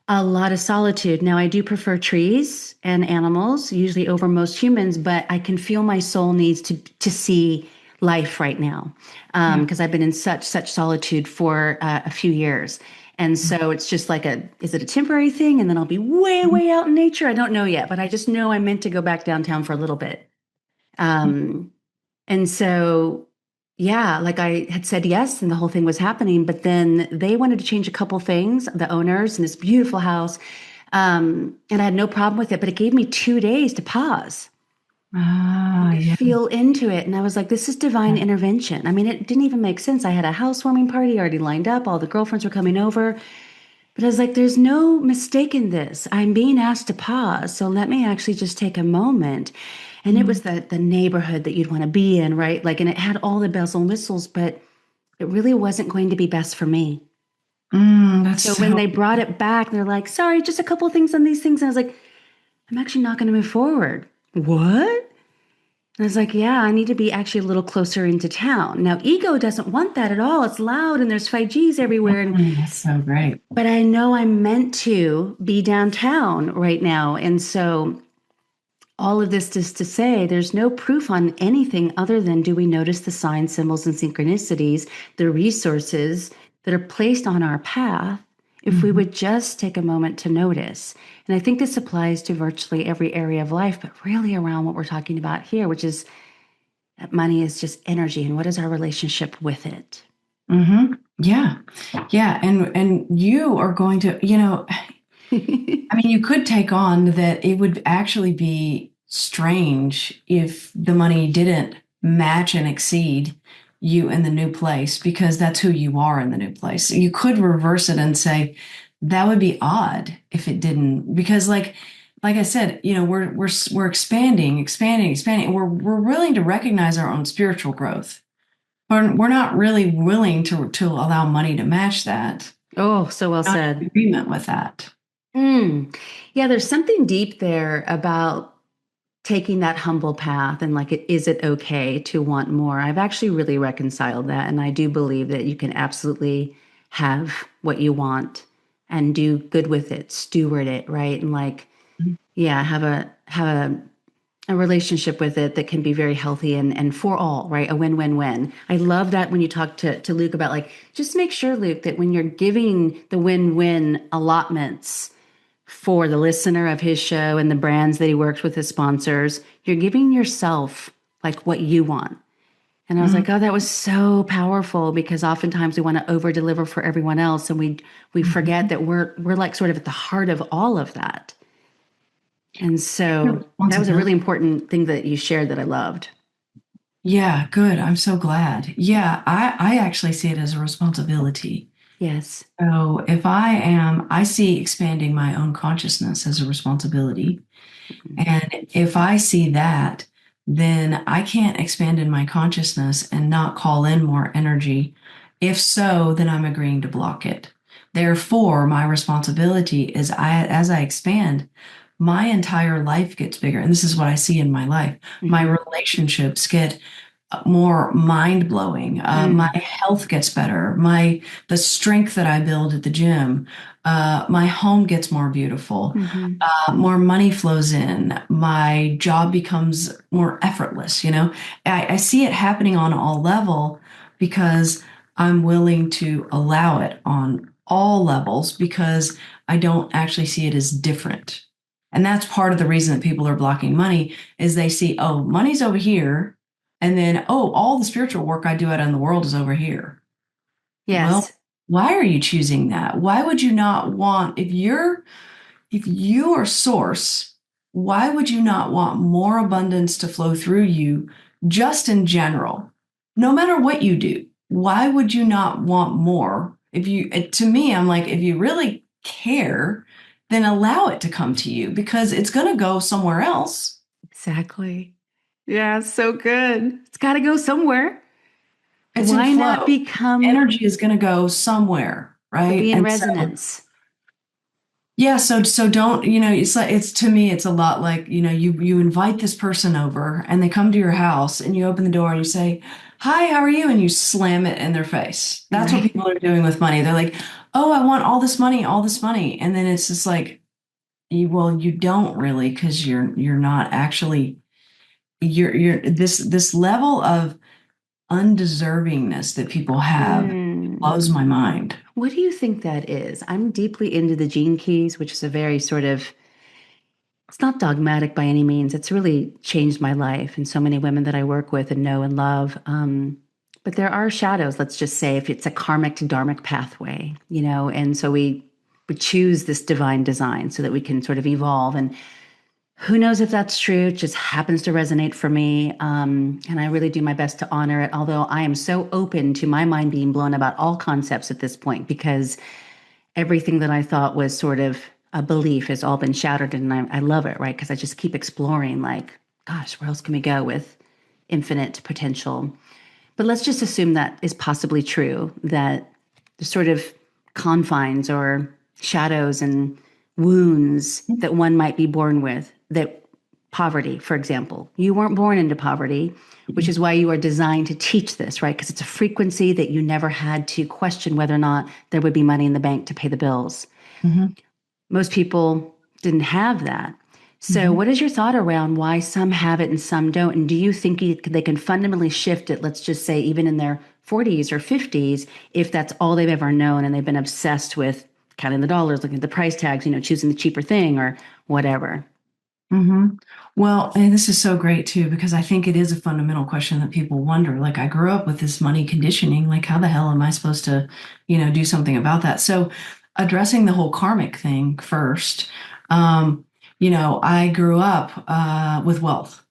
a lot of solitude. Now, I do prefer trees and animals, usually over most humans, but I can feel my soul needs to see life right now Yeah. because I've been in such solitude for a few years. And so it's just like is it a temporary thing? And then I'll be way out in nature. I don't know yet, but I just know I'm meant to go back downtown for a little bit. Um, and so, yeah, like I had said yes, and the whole thing was happening, but then they wanted to change a couple things, the owners in this beautiful house. And I had no problem with it, but it gave me 2 days to pause and Ah, to yeah. feel into it. And I was like, this is divine intervention. I mean, it didn't even make sense. I had a housewarming party already lined up, all the girlfriends were coming over. But I was like, there's no mistake in this. I'm being asked to pause. So let me actually just take a moment. And it was the neighborhood that you'd want to be in, right? Like, and it had all the bells and whistles, but it really wasn't going to be best for me. That's So when so. they brought it back, they're like, sorry, just a couple of things on these things. And I was like, I'm actually not going to move forward. What? And I was like, yeah, I need to be actually a little closer into town. Now, ego doesn't want that at all. It's loud and there's 5Gs everywhere. And That's so great. but I know I'm meant to be downtown right now. And so all of this is to say there's no proof on anything other than do we notice the signs, symbols, and synchronicities, the resources that are placed on our path if we Mhm. would just take a moment to notice. And I think this applies to virtually every area of life, but really around what we're talking about here, which is that money is just energy and what is our relationship with it? Yeah. Yeah. And you are going to, I mean, you could take on that it would actually be strange if the money didn't match and exceed you in the new place because that's who you are in the new place. You could reverse it and say that would be odd if it didn't because like I said, we're expanding. We're willing to recognize our own spiritual growth. But we're not really willing to allow money to match that. Oh, so well Not in said. agreement with that. Mm. Yeah, there's something deep there about taking that humble path and like, is it okay to want more? I've actually really reconciled that. And I do believe that you can absolutely have what you want and do good with it, steward it, right? And like, yeah, have a relationship with it that can be very healthy and for all, right? A win-win-win. I love that when you talk to Luke about like, just make sure, Luke, that when you're giving the win-win allotments for the listener of his show and the brands that he works with, his sponsors, you're giving yourself like what you want. And I was Mhm. like, oh, that was so powerful because oftentimes we want to over deliver for everyone else. And we forget Mhm. that we're like sort of at the heart of all of that. And Your so that was a really responsibility. important thing that you shared that I loved. Yeah, good. I'm so glad. Yeah, I actually see it as a responsibility. Yes. So I see expanding my own consciousness as a responsibility. And if I see that, then I can't expand in my consciousness and not call in more energy. If so, then I'm agreeing to block it. Therefore, my responsibility is as I expand, my entire life gets bigger. And this is what I see in my life. My Mm-hmm. relationships get more mind blowing. My Mm, health gets better. The strength that I build at the gym. My home gets more beautiful. mm-hmm. More money flows in. My job becomes more effortless. I see it happening on all level because I'm willing to allow it on all levels because I don't actually see it as different. And that's part of the reason that people are blocking money is they see, oh, money's over here. And then, oh, all the spiritual work I do out in the world is over here. Well, Yes. why are you choosing that? Why would you not want, if you are source, why would you not want more abundance to flow through you just in general? No matter what you do, why would you not want more? To me, I'm like, if you really care, then allow it to come to you because it's going to go somewhere else. Exactly. Yeah, it's so good. It's got to go somewhere. It's in Why not flow. become Energy is going to go somewhere, to right? be in And so resonance? Yeah, so don't, it's like it's to me it's a lot like, you invite this person over and they come to your house and you open the door and you say, "Hi, how are you?" and you slam it in their face. That's what Right. people are doing with money. They're like, "Oh, I want all this money, all this money." And then it's just like, well, you don't really because you're not actually you're this level of undeservingness that people have Mm. blows my mind. What do you think that is? I'm deeply into the gene keys, which is a very sort of, it's not dogmatic by any means. It's really changed my life and so many women that I work with and know and love. But there are shadows, let's just say, if it's a karmic to dharmic pathway, and so we choose this divine design so that we can sort of evolve. And who knows if that's true? It just happens to resonate for me. And I really do my best to honor it, although I am so open to my mind being blown about all concepts at this point because everything that I thought was sort of a belief has all been shattered. And I love it, right? Because I just keep exploring, like, gosh, where else can we go with infinite potential? But let's just assume that is possibly true, that the sort of confines or shadows and wounds that one might be born with, that poverty, for example, you weren't born into poverty, which is why you are designed to teach this, right? Because it's a frequency that you never had to question whether or not there would be money in the bank to pay the bills. Mhm. Most people didn't have that. So, Mhm. what is your thought around why some have it and some don't? And do you think they can fundamentally shift it, let's just say, even in their 40s or 50s, if that's all they've ever known and they've been obsessed with counting the dollars, looking at the price tags, choosing the cheaper thing or whatever? hmm Well, and this is so great too, because I think it is a fundamental question that people wonder. Like, I grew up with this money conditioning. Like, how the hell am I supposed to, do something about that? So, addressing the whole karmic thing first, I grew up with wealth,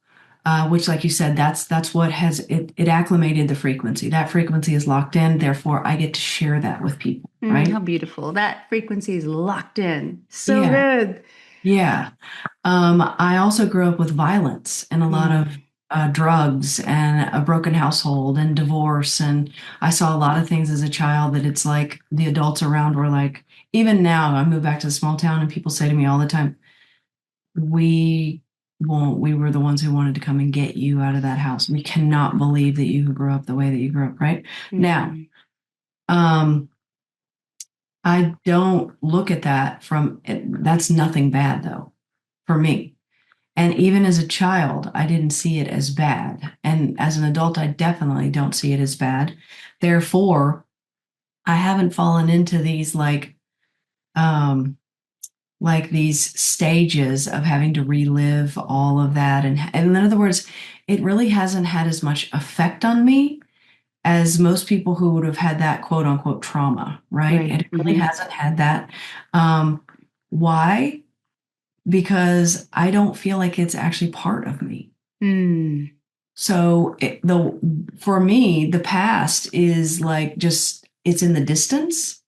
which, like you said, that's what it acclimated the frequency. That frequency is locked in. Therefore, I get to share that with people, How right? beautiful. That frequency is locked in. So Yeah, good. yeah. I also grew up with violence and a lot of Mm, drugs and a broken household and divorce. And I saw a lot of things as a child that it's like the adults around were like, even now, I moved back to a small town and people say to me all the time, we we were the ones who wanted to come and get you out of that house. We cannot believe that you grew up the way that you grew up, right? Now, mm, um, I don't look at that that's nothing bad though, for me. And even as a child, I didn't see it as bad. And as an adult, I definitely don't see it as bad. Therefore, I haven't fallen into these like these stages of having to relive all of that. And in other words, it really hasn't had as much effect on me as most people who would have had that quote unquote trauma, right? right. It really hasn't had that. Um, why? Because I don't feel like it's actually part of me. Mm, So for me, the past is like just it's in the distance,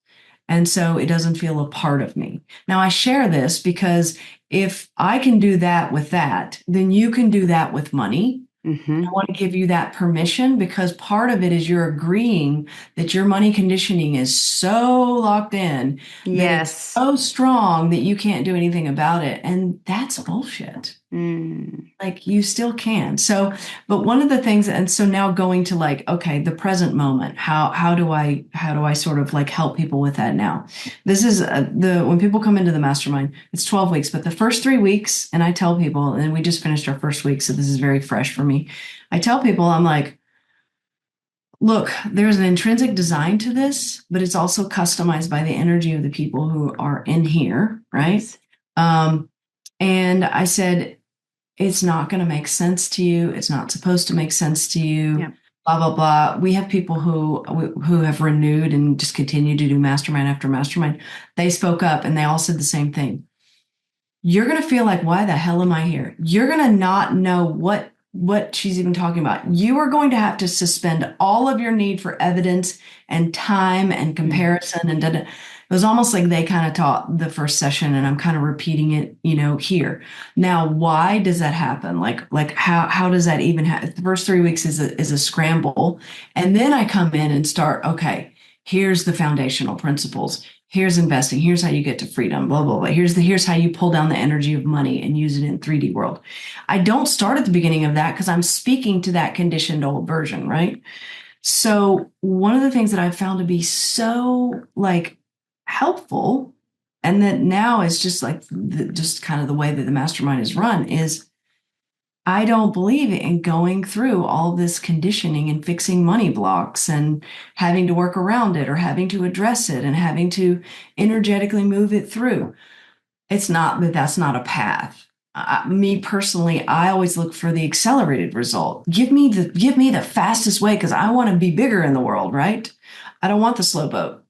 and so it doesn't feel a part of me. Now I share this because if I can do that with that, then you can do that with money. I hmm want to give you that permission because part of it is you're agreeing that your money conditioning is so locked in that it's Yes. so strong that you can't do anything about it. And that's bullshit. Mm, Like you still can. So, but one of the things, and so now going to like, okay, the present moment, how do I sort of like help people with that now? This is the when people come into the mastermind, it's 12 weeks, but the first 3 weeks, and I tell people, and we just finished our first week, so this is very fresh for me. I tell people, I'm like, look, there's an intrinsic design to this, but it's also customized by the energy of the people who are in here, right? yes. Um, and I said, it's not going to make sense to you. It's not supposed to make sense to you. Yeah. Blah blah blah. We have people who have renewed and just continue to do mastermind after mastermind. They spoke up and they all said the same thing. You're going to feel like, why the hell am I here? You're going to not know what she's even talking about. You are going to have to suspend all of your need for evidence and time and Mm, comparison and da, da. It was almost like they kind of taught the first session and I'm kind of repeating it, here. Now, why does that happen? Like how does that even happen? The first 3 weeks is a scramble. And then I come in and start, okay, here's the foundational principles. Here's investing. Here's how you get to freedom, blah, blah, blah. Here's how you pull down the energy of money and use it in 3D world. I don't start at the beginning of that because I'm speaking to that conditioned old version, right? So one of the things that I've found to be so like helpful, and that now is just like just kind of the way that the mastermind is run, is I don't believe in going through all this conditioning and fixing money blocks and having to work around it or having to address it and having to energetically move it through. It's not that that's not a path. Me personally, I always look for the accelerated result. Give me the fastest way because I want to be bigger in the world, right? I don't want the slow boat.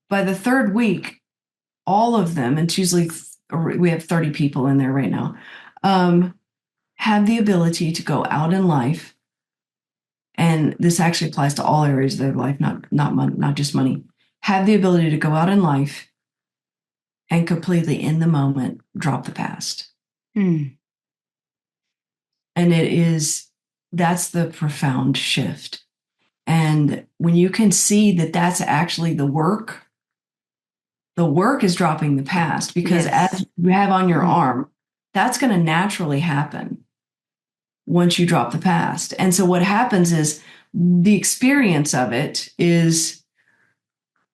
By the third week, all of them, and it's usually we have 30 people in there right now, um, have the ability to go out in life, and this actually applies to all areas of their life, not just money. Have the ability to go out in life and completely in the moment drop the past. Mm. And that's the profound shift. And when you can see that that's actually the work is dropping the past because Yes. as you have on your Mm. arm, that's going to naturally happen once you drop the past. And so what happens is the experience of it is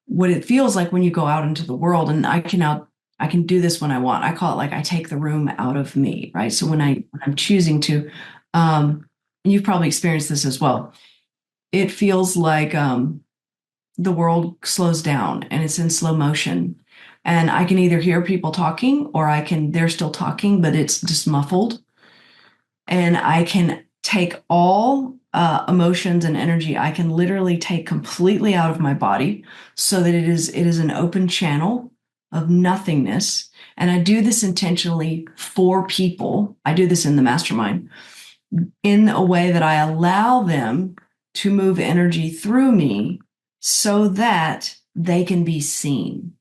what it feels like when you go out into the world. And I can do this when I want. I call it like I take the room out of me, right? So when I'm choosing to, and you've probably experienced this as well, it feels like the world slows down and it's in slow motion. And I can either hear people talking or they're still talking, but it's just muffled. And I can take all emotions and energy, I can literally take completely out of my body so that it is an open channel of nothingness. And I do this intentionally for people. I do this in the mastermind in a way that I allow them to move energy through me so that they can be seen.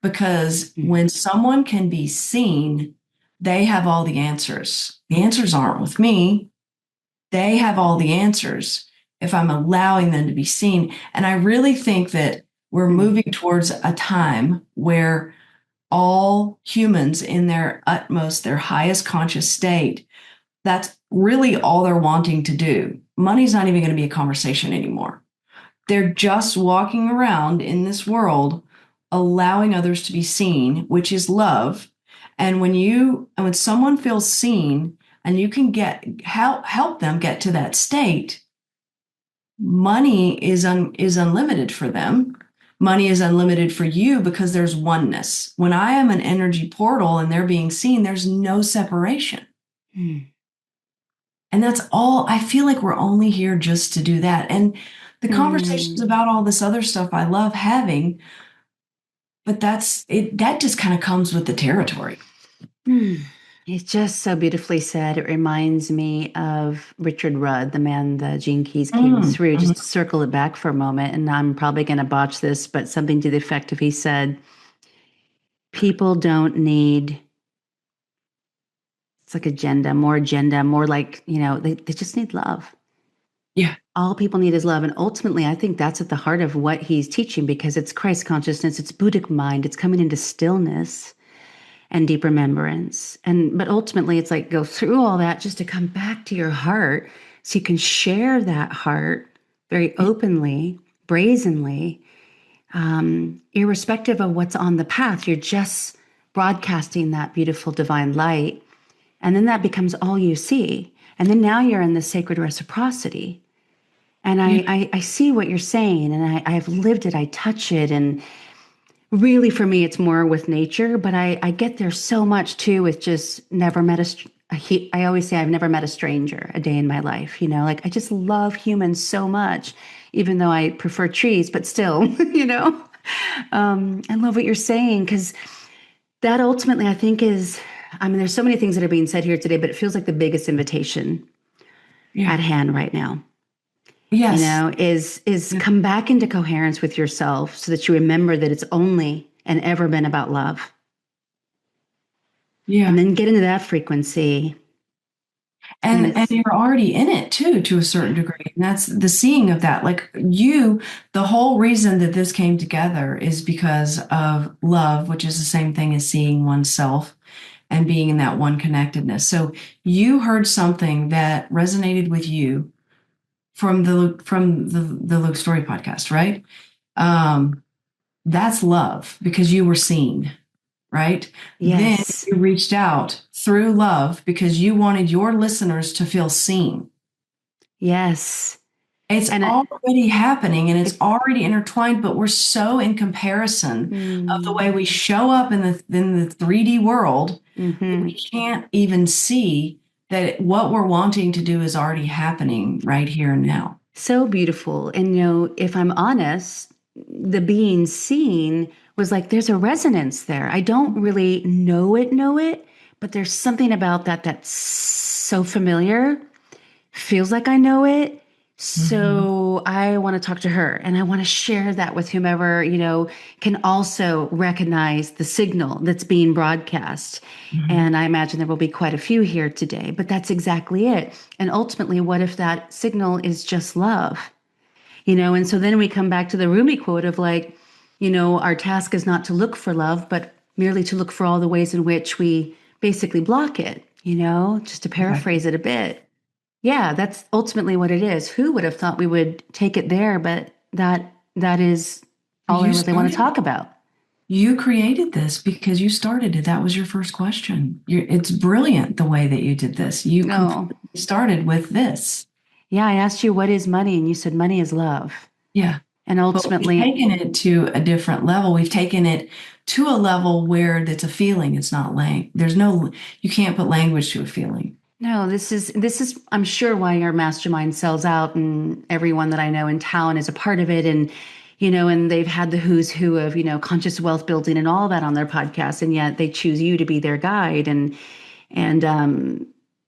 Because Mm. when someone can be seen, they have all the answers. The answers aren't with me. They have all the answers if I'm allowing them to be seen. And I really think that we're Mm. moving towards a time where all humans in their utmost, their highest conscious state, that's really all they're wanting to do. Money's not even going to be a conversation anymore. They're just walking around in this world, allowing others to be seen, which is love. And when someone feels seen and you can help them get to that state, money is unlimited for them. Money is unlimited for you because there's oneness. When I am an energy portal and they're being seen, there's no separation. Mm. And that's all. I feel like we're only here just to do that. And the conversations Mm. about all this other stuff I love having, but that's it. That just kind of comes with the territory. Mm. It's just so beautifully said. It reminds me of Richard Rudd, the man the Gene Keys came Mm, through, just mhm. to circle it back for a moment. And I'm probably going to botch this, but something to the effect of he said, people don't need, it's like agenda, more like, they just need love. Yeah, All people need is love. And ultimately, I think that's at the heart of what he's teaching because it's Christ consciousness, it's Buddhic mind, it's coming into stillness and deep remembrance. But ultimately it's like go through all that just to come back to your heart so you can share that heart very openly, brazenly, irrespective of what's on the path. You're just broadcasting that beautiful divine light. And then that becomes all you see. And then now you're in the sacred reciprocity. And yeah, I see what you're saying, and I've lived it, I touch it, and really, for me, it's more with nature, but I get there so much too with just never met I always say I've never met a stranger a day in my life. Like I just love humans so much, even though I prefer trees, but still, I love what you're saying because that ultimately I think is, I mean, there's so many things that are being said here today, but it feels like the biggest invitation yeah. at hand right now. Yes, Is yeah, come back into coherence with yourself so that you remember that it's only and ever been about love. And yeah. then get into that frequency. And Yes. you're already in it too, to a certain degree. And that's the seeing of that. Like you, the whole reason that this came together is because of love, which is the same thing as seeing oneself and being in that one connectedness. So you heard something that resonated with you from the Luke Story podcast, right? Um, that's love because you were seen, right? Then Yes. you reached out through love because you wanted your listeners to feel seen. Yes. It's And already happening and it's it, already intertwined, but we're so in comparison of the way mm, we show up in the 3D world that we hmm can't even see that what we're wanting to do is already happening right here and now. so beautiful. And, if I'm honest, the being seen was like, there's a resonance there. I don't really know it, but there's something about that that's so familiar, feels like I know it. Mhm. So I want to talk to her and I want to share that with whomever, can also recognize the signal that's being broadcast. Mhm. And I imagine there will be quite a few here today, but that's exactly it. And ultimately, what if that signal is just love? And so then we come back to the Rumi quote of like, our task is not to look for love, but merely to look for all the ways in which we basically block it, just to Exactly. paraphrase it a bit. Yeah, that's ultimately what it is. Who would have thought we would take it there? But that is all I You really want to started. talk about. You created this because you started it. That was your first question. It's brilliant the way that you did this. You No. completely started with this. Yeah, I asked you what is money, and you said money is love. Yeah. And But we've ultimately, taken it to a different level. We've taken it to a level where it's a feeling. It's not there's no, you can't put language to a feeling. no, this is I'm sure why your mastermind sells out and everyone that I know in town is a part of it and and they've had the who's who of, conscious wealth building and all that on their podcast and yet they choose you to be their guide and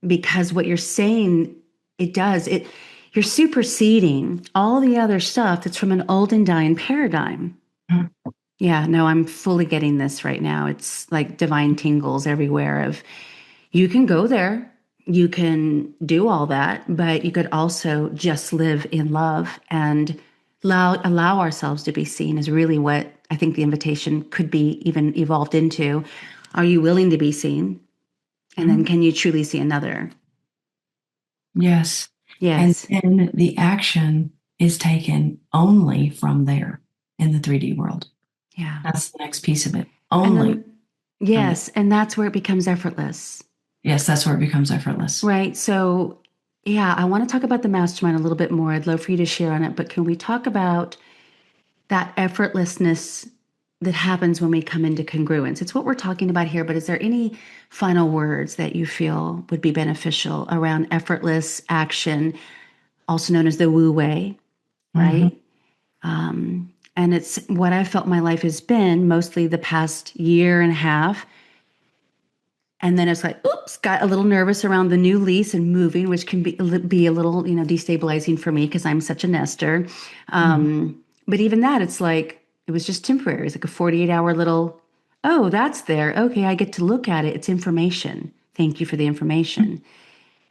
because what you're saying it does it you're superseding all the other stuff that's from an old and dying paradigm. Mhm. Yeah, no, I'm fully getting this right now. It's like divine tingles everywhere of you can go there, you can do all that, but you could also just live in love and allow ourselves to be seen is really what I think the invitation could be even evolved into. Are you willing to be seen? And then Mhm. can you truly see another? Yes. And Yes. then the action is taken only from there in the 3D world. Yeah. That's the next piece of it. And Only then, from there. yes, and that's where it becomes effortless. Yes, that's where it becomes effortless. Right. So, yeah, I want to talk about the mastermind a little bit more. I'd love for you to share on it, but can we talk about that effortlessness that happens when we come into congruence? It's what we're talking about here, but is there any final words that you feel would be beneficial around effortless action, also known as the Wu Wei, Mhm. right? And it's what I felt my life has been mostly the past year and a half. And then it's like, oops, got a little nervous around the new lease and moving, which can be a little, destabilizing for me because I'm such a nester. Mhm. But even that, it's like it was just temporary. It's like a 48-hour little, oh, that's there. Okay, I get to look at it. It's information. Thank you for the information.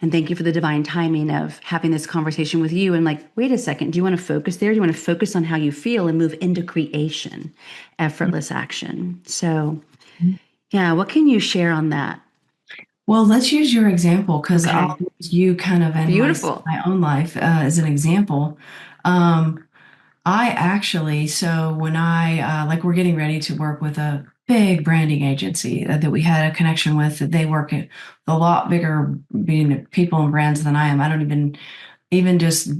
And thank you for the divine timing of having this conversation with you. And like, wait a second, do you want to focus there? Do you want to focus on how you feel and move into creation, effortless action? So, Mhm. yeah, what can you share on that? Well, let's use your example because Okay. I'll use you kind of in Beautiful. my own life as an example. Um, I actually, so when like we're getting ready to work with a big branding agency that we had a connection with, that they work at a lot bigger being people and brands than I am. I don't even just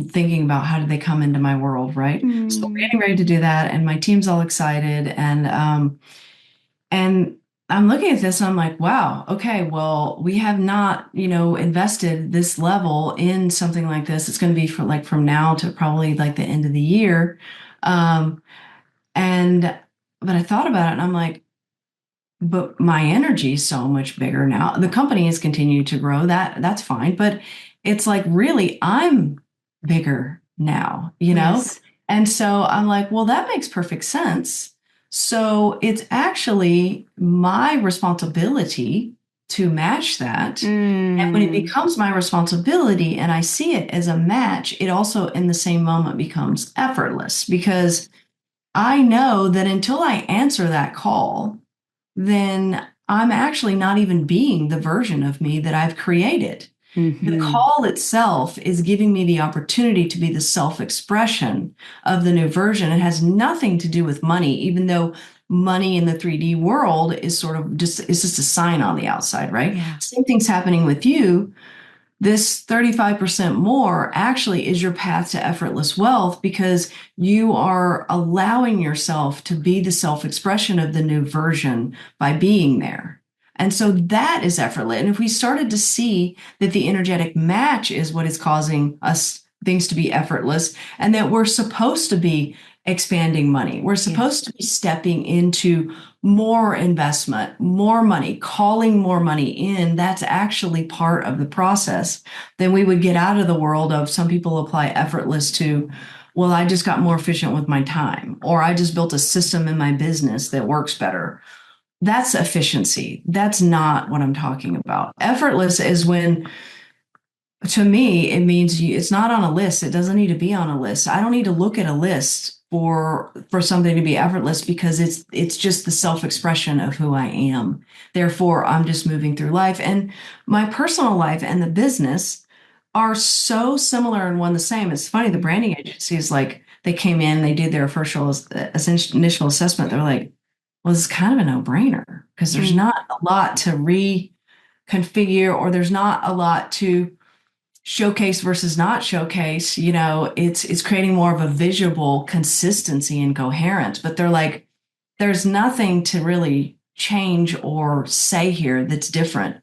thinking about how did they come into my world, right? So we're Mm, getting ready to do that, and my team's all excited, and I'm looking at this and I'm like, wow, okay, well, we have not, invested this level in something like this. It's going to be from now to probably like the end of the year. Um, and but I thought about it and I'm like, but my energy is so much bigger now. The company has continued to grow. That's fine, but it's like really I'm bigger now. yes. And so I'm like, well, that makes perfect sense. So it's actually my responsibility to match that. And when it Mm. becomes my responsibility and I see it as a match, it also in the same moment becomes effortless because I know that until I answer that call, then I'm actually not even being the version of me that I've created. The Hmm. call itself is giving me the opportunity to be the self expression of the new version. It has nothing to do with money, even though money in the 3D world is sort of just, it's just a sign on the outside, right? Yeah. Same thing's happening with you. This 35% more actually is your path to effortless wealth because you are allowing yourself to be the self expression of the new version by being there. And so that is effortless. And if we started to see that the energetic match is what is causing us things to be effortless and that we're supposed to be expanding money, we're Yeah. supposed to be stepping into more investment, more money, calling more money in, that's actually part of the process. Then we would get out of the world of some people apply effortless to, well, I just got more efficient with my time, or I just built a system in my business that works better. That's efficiency. That's not what I'm talking about. Effortless is when to me, it means it's not on a list. It doesn't need to be on a list. I don't need to look at a list for something to be effortless because it's just the self-expression of who I am. Therefore, I'm just moving through life. And my personal life and the business are so similar and one the same. It's funny, the branding agency is like they came in, they did their initial assessment. They're like, well, it's kind of a no-brainer because there's Mm. not a lot to reconfigure or there's not a lot to showcase versus not showcase, it's creating more of a visual consistency and coherence. But they're like, there's nothing to really change or say here that's different.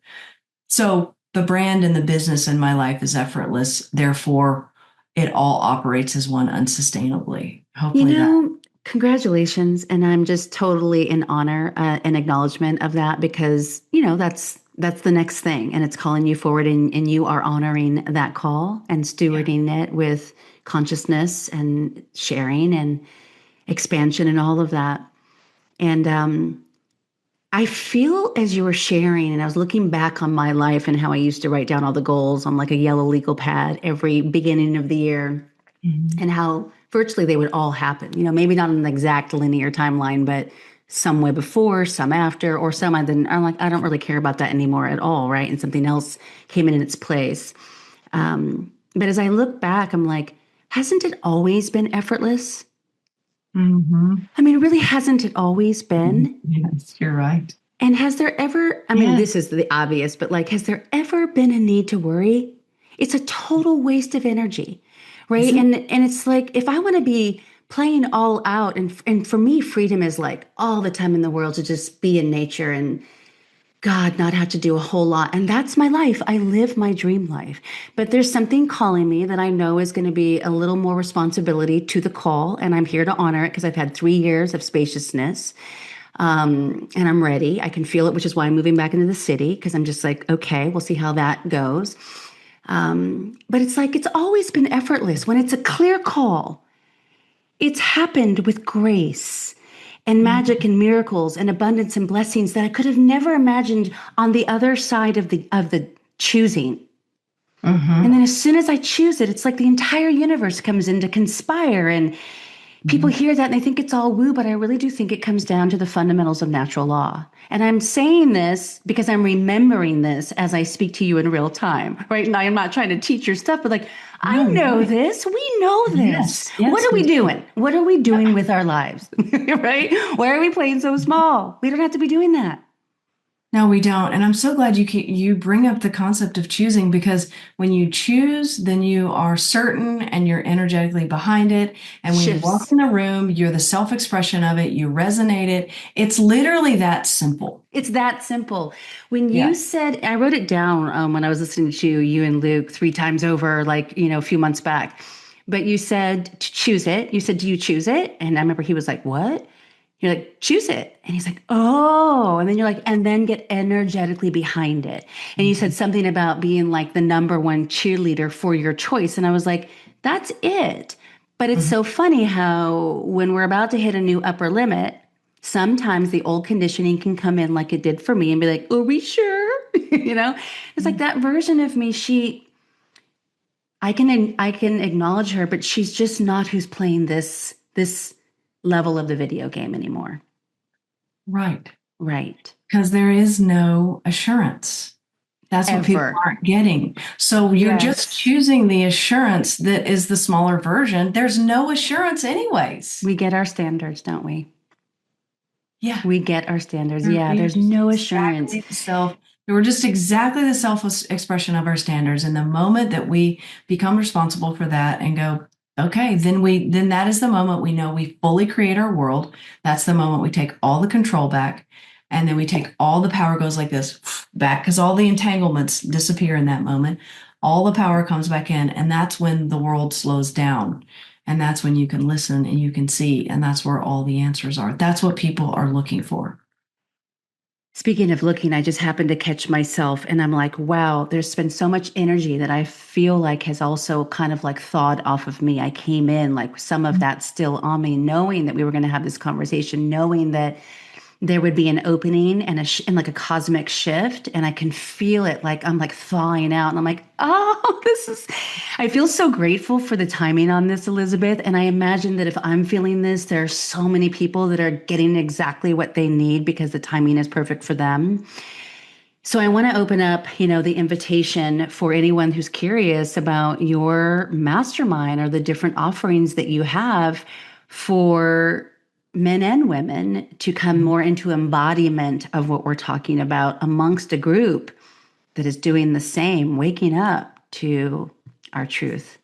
So the brand and the business in my life is effortless. Therefore, it all operates as one unsustainably. You Hopefully that. know, congratulations. And I'm just totally in honor and acknowledgement of that because, that's the next thing. And it's calling you forward and you are honoring that call and Yeah. stewarding it with consciousness and sharing and expansion and all of that. And I feel as you were sharing, and I was looking back on my life and how I used to write down all the goals on like a yellow legal pad every beginning of the year Mhm. and how virtually they would all happen. Maybe not in an exact linear timeline, but some way before, some after, or some I didn't. I'm like, I don't really care about that anymore at all, right? And something else came in its place. But as I look back, I'm like, hasn't it always been effortless? Mhm. I mean, really, hasn't it always been? Yes, you're right. And has there ever, I mean, this Yes. is the obvious, but like, has there ever been a need to worry? It's a total waste of energy, Is right? it? And it's like, if I want to be playing all out, and for me, freedom is like all the time in the world to just be in nature and God, not have to do a whole lot. And that's my life. I live my dream life. But there's something calling me that I know is going to be a little more responsibility to the call. And I'm here to honor it because I've had 3 years of spaciousness. And I'm ready. I can feel it, which is why I'm moving back into the city because I'm just like, okay, we'll see how that goes. But it's like it's always been effortless. When it's a clear call, it's happened with grace and magic and miracles and abundance and blessings that I could have never imagined on the other side of the choosing. And Mm-hmm. then as soon as I choose it, it's like the entire universe comes in to conspire and people Mm-hmm. hear that and they think it's all woo, but I really do think it comes down to the fundamentals of natural law. And I'm saying this because I'm remembering this as I speak to you in real time, right? And I am not trying to teach your stuff, but like, I No, you're know right. this. We know this. Yes, What yes, are we we do. doing? What are we doing with our lives? Right? Why are we playing so small? We don't have to be doing that. No, we don't. And I'm so glad you bring up the concept of choosing because when you choose, then you are certain and you're energetically behind it. And when you walk Shifts. in the room, you're the self-expression of it, you resonate it. It's literally that simple. It's that simple. When you Yes. said, I wrote it down when I was listening to you and Luke 3 times over, like, a few months back. But you said to choose it. You said, do you choose it? And I remember he was like, what? You're like, choose it. And he's like, oh. And then you're like, and then get energetically behind it. And you said something about being like the number one cheerleader for your choice. And I was like, that's it. But it's Mhm. so funny how when we're about to hit a new upper limit, sometimes the old conditioning can come in like it did for me and be like, are we sure? you know, it's like that version of me. I can acknowledge her, but she's just not who's playing this level of the video game anymore. Right. Right. Because there is no assurance. That's what people Ever. aren't getting. So you're just Yes. choosing the assurance that is the smaller version. There's no assurance, anyways. We get our standards, don't we? Yeah. We get our standards. Yeah, You're there's just no assurance. exactly the self. We're just exactly the self expression of our standards. And the moment that we become responsible for that and go, okay, then that is the moment we know we fully create our world. That's the moment we take all the control back. And then we take all the power goes like this back because all the entanglements disappear in that moment. All the power comes back in. And that's when the world slows down. And that's when you can listen and you can see. And that's where all the answers are. That's what people are looking for. Speaking of looking, I just happened to catch myself and I'm like, wow, there's been so much energy that I feel like has also kind of like thawed off of me. I came in like some of that still on me, knowing that we were going to have this conversation, knowing that there would be an opening and and like a cosmic shift, and I can feel it, like I'm like thawing out and I'm like, oh, this is, I feel so grateful for the timing on this, Elizabeth, and I imagine that if I'm feeling this, there are so many people that are getting exactly what they need because the timing is perfect for them. So I want to open up, the invitation for anyone who's curious about your mastermind or the different offerings that you have for men and women to come more into embodiment of what we're talking about amongst a group that is doing the same, waking up to our truth.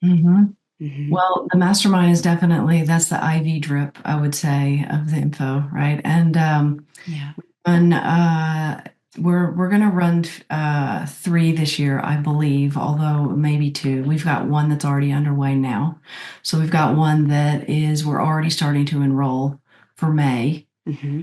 Mm-hmm. Hmm. Well, the mastermind is definitely that's the IV drip, I would say, of the info, right? And Yeah. and we're gonna run three this year, I believe, although maybe two. We've got one that's already underway now. So we've got one that is we're already starting to enroll for May. Hmm.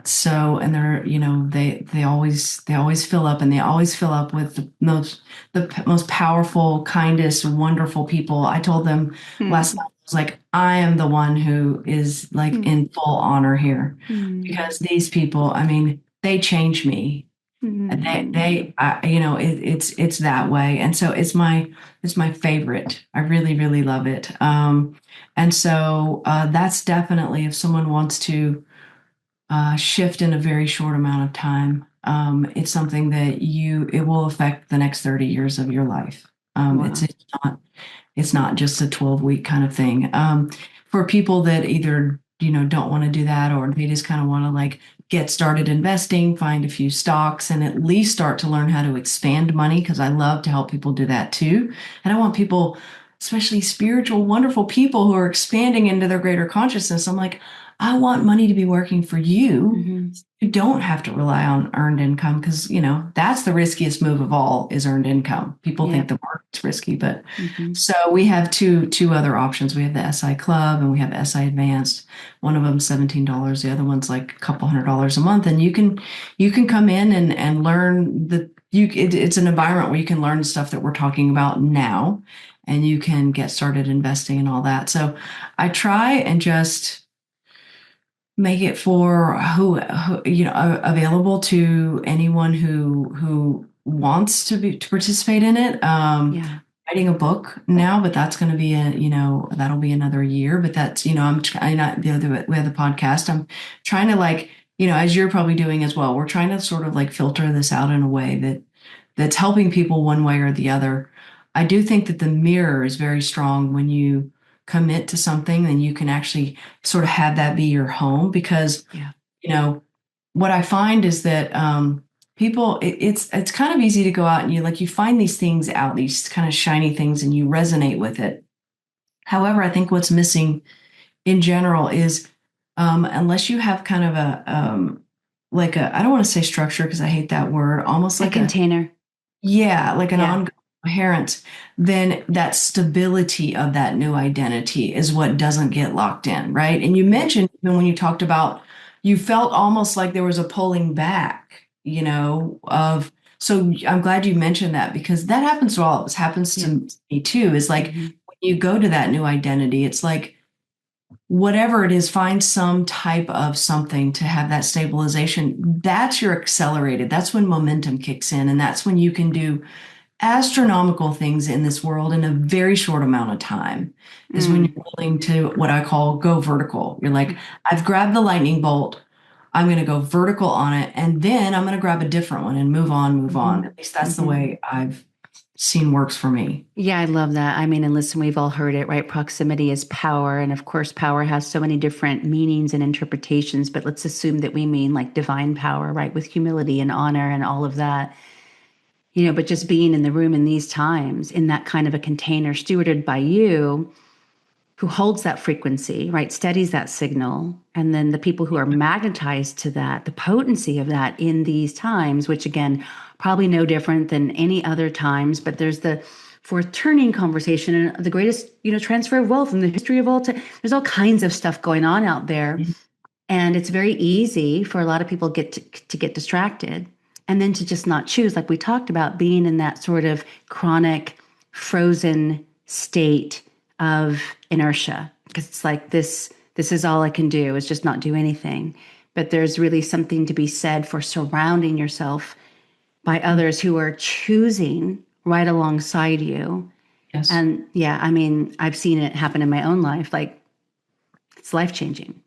So and they're, they always fill up and they always fill up with the most powerful, kindest, wonderful people. I told them last night, I was like, I am the one who is like in full honor here because these people, I mean, they change me. And it's that way. And so it's my favorite. I really, really love it. And so that's definitely if someone wants to shift in a very short amount of time. It's something that it will affect the next 30 years of your life. Wow. It's not just a 12-week kind of thing. For people that either, don't want to do that or they just kind of want to like get started investing, find a few stocks and at least start to learn how to expand money because I love to help people do that too. And I want people, especially spiritual, wonderful people who are expanding into their greater consciousness. I'm like, I want money to be working for you. Hmm. You don't have to rely on earned income because, that's the riskiest move of all is earned income. People think Yep. the market's risky, but Hmm. so we have two other options. We have the SI Club and we have SI Advanced. One of them $17. The other one's like a couple $100 a month. And you can come in and learn it's an environment where you can learn stuff that we're talking about now and you can get started investing and all that. So I try and just make it for who available to anyone who wants to participate in it. Yeah. Writing a book now, but that's going to be that'll be another year. But that's I'm trying not the other we have the podcast. I'm trying to like as you're probably doing as well. We're trying to sort of like filter this out in a way that's helping people one way or the other. I do think that the mirror is very strong when you commit to something, then you can actually sort of have that be your home because, Yeah. you know, what I find is that people, it's kind of easy to go out and you find these things out, these kind of shiny things, and you resonate with it. However, I think what's missing in general is unless you have kind of like I don't want to say structure because I hate that word, almost A like a container. yeah, like an Yeah. ongoing coherence, then that stability of that new identity is what doesn't get locked in, right? And you Yeah. mentioned even when you talked about you felt almost like there was a pulling back, of so I'm glad you mentioned that because that happens to all of us, happens Yeah. to me too, is like Hmm. when you go to that new identity, it's like whatever it is, find some type of something to have that stabilization. That's your accelerated. That's when momentum kicks in. And that's when you can do astronomical things in this world in a very short amount of time, is when Mm. you're willing to what I call go vertical. You're like, I've grabbed the lightning bolt. I'm going to go vertical on it. And then I'm going to grab a different one and move on, move on. Hmm. At least that's the Hmm. way I've seen works for me. Yeah, I love that. I mean, and listen, we've all heard it, right? Proximity is power. And of course, power has so many different meanings and interpretations, but let's assume that we mean like divine power, right? With humility and honor and all of that. But just being in the room in these times, in that kind of a container stewarded by you, who holds that frequency, right? Steadies that signal. And then the people who are magnetized to that, the potency of that in these times, which again, probably no different than any other times, but there's the fourth turning conversation and the greatest, transfer of wealth in the history of all time. There's all kinds of stuff going on out there. And it's very easy for a lot of people to get distracted and then to just not choose, like we talked about, being in that sort of chronic, frozen state of inertia. Because it's like this is all I can do is just not do anything. But there's really something to be said for surrounding yourself by others who are choosing right alongside you. Yes. And yeah, I mean, I've seen it happen in my own life. Like it's life changing.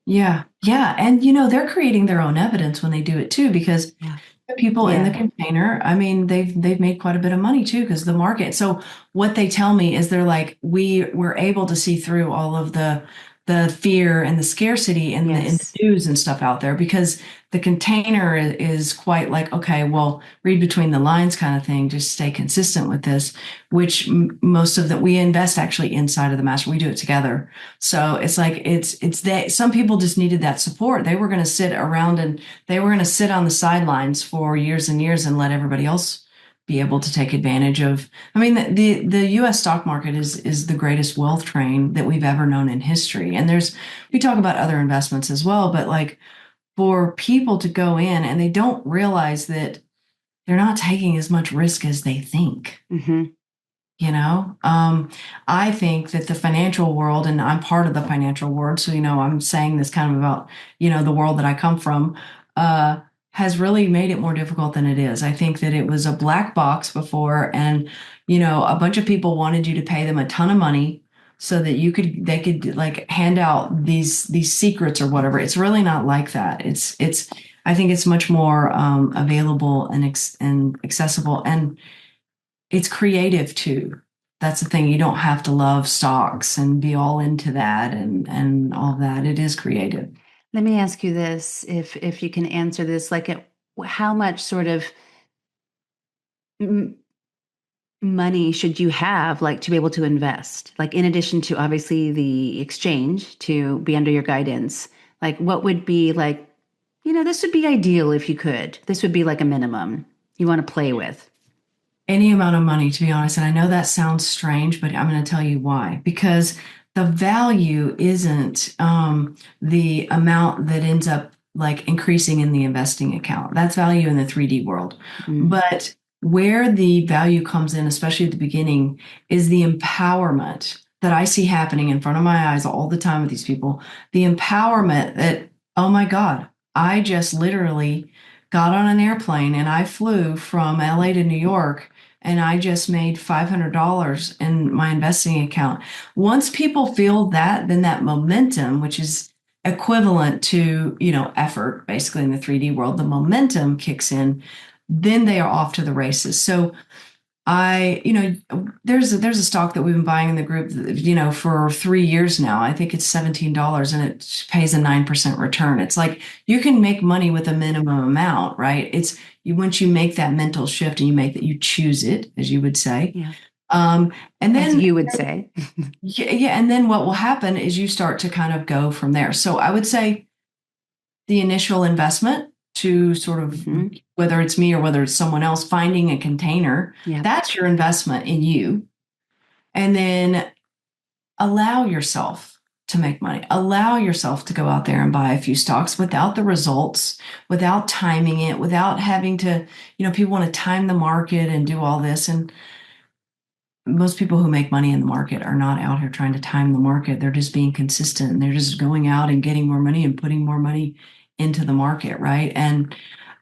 Yeah. Yeah. And they're creating their own evidence when they do it too, because Yeah. the people in the Yeah. container, I mean, they've made quite a bit of money too, because the market. So what they tell me is they're like, we were able to see through all of the fear and the scarcity in the Yes. news and stuff out there, because the container is quite like, okay, well, read between the lines kind of thing, just stay consistent with this, which most of that we invest actually inside of the master. We do it together. So it's like it's that some people just needed that support. They were going to sit around and they were going to sit on the sidelines for years and years and let everybody else be able to take advantage of. I mean, the U.S. stock market is the greatest wealth train that we've ever known in history. And we talk about other investments as well, but like for people to go in and they don't realize that they're not taking as much risk as they think. Hmm. I think that the financial world, and I'm part of the financial world, so I'm saying this kind of about the world that I come from, uh, has really made it more difficult than it is. I think that it was a black box before, and a bunch of people wanted you to pay them a ton of money so that they could like hand out these secrets or whatever. It's really not like that. It's I think it's much more available and accessible, and it's creative too. That's the thing. You don't have to love stocks and be all into that and all of that. It is creative. Let me ask you this, if you can answer this, like how much sort of m- money should you have like to be able to invest? Like in addition to obviously the exchange to be under your guidance, like what would be like, this would be ideal if you could. This would be like a minimum you want to play with. Any amount of money, to be honest. And I know that sounds strange, but I'm going to tell you why. Because the value isn't the amount that ends up like increasing in the investing account. That's value in the 3D world. Mm. But where the value comes in, especially at the beginning, is the empowerment that I see happening in front of my eyes all the time with these people. The empowerment that, oh my God, I just literally got on an airplane and I flew from LA to New York and I just made $500 in my investing account. Once people feel that, then that momentum, which is equivalent to, effort, basically in the 3D world, the momentum kicks in, then they are off to the races. So there's a stock that we've been buying in the group, for 3 years now. I think it's $17 and it pays a 9% return. It's like you can make money with a minimum amount, right? It's once you make that mental shift and you choose it, as you would say. Yeah. Um, and As then you would say. yeah, yeah, and then what will happen is you start to kind of go from there. So I would say the initial investment to sort of Hmm. whether it's me or whether it's someone else finding a container, Yeah. that's your investment in you. And then allow yourself to make money. Allow yourself to go out there and buy a few stocks without the results, without timing it, without having to, people want to time the market and do all this. And most people who make money in the market are not out here trying to time the market. They're just being consistent and they're just going out and getting more money and putting more money into the market, right? And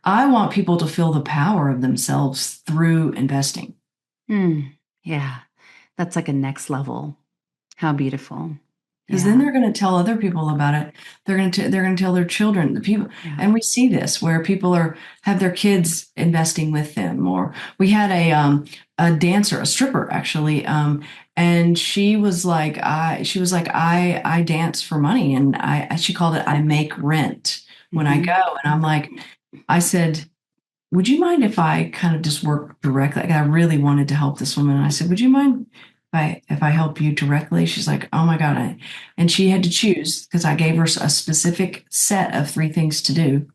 I want people to feel the power of themselves through investing. Mm, yeah. That's like a next level. How beautiful. Because then Yeah. they're going to tell other people about it. They're going to tell their children, the people, Yeah. and we see this where people are have their kids investing with them. Or we had a dancer, a stripper actually, and she was like I dance for money, and she called it I make rent when I Hmm. go, and I'm like I said, would you mind if I kind of just work directly? Like I really wanted to help this woman. And I said, would you mind if I help you directly? She's like, oh my God. And she had to choose because I gave her a specific set of three things to do.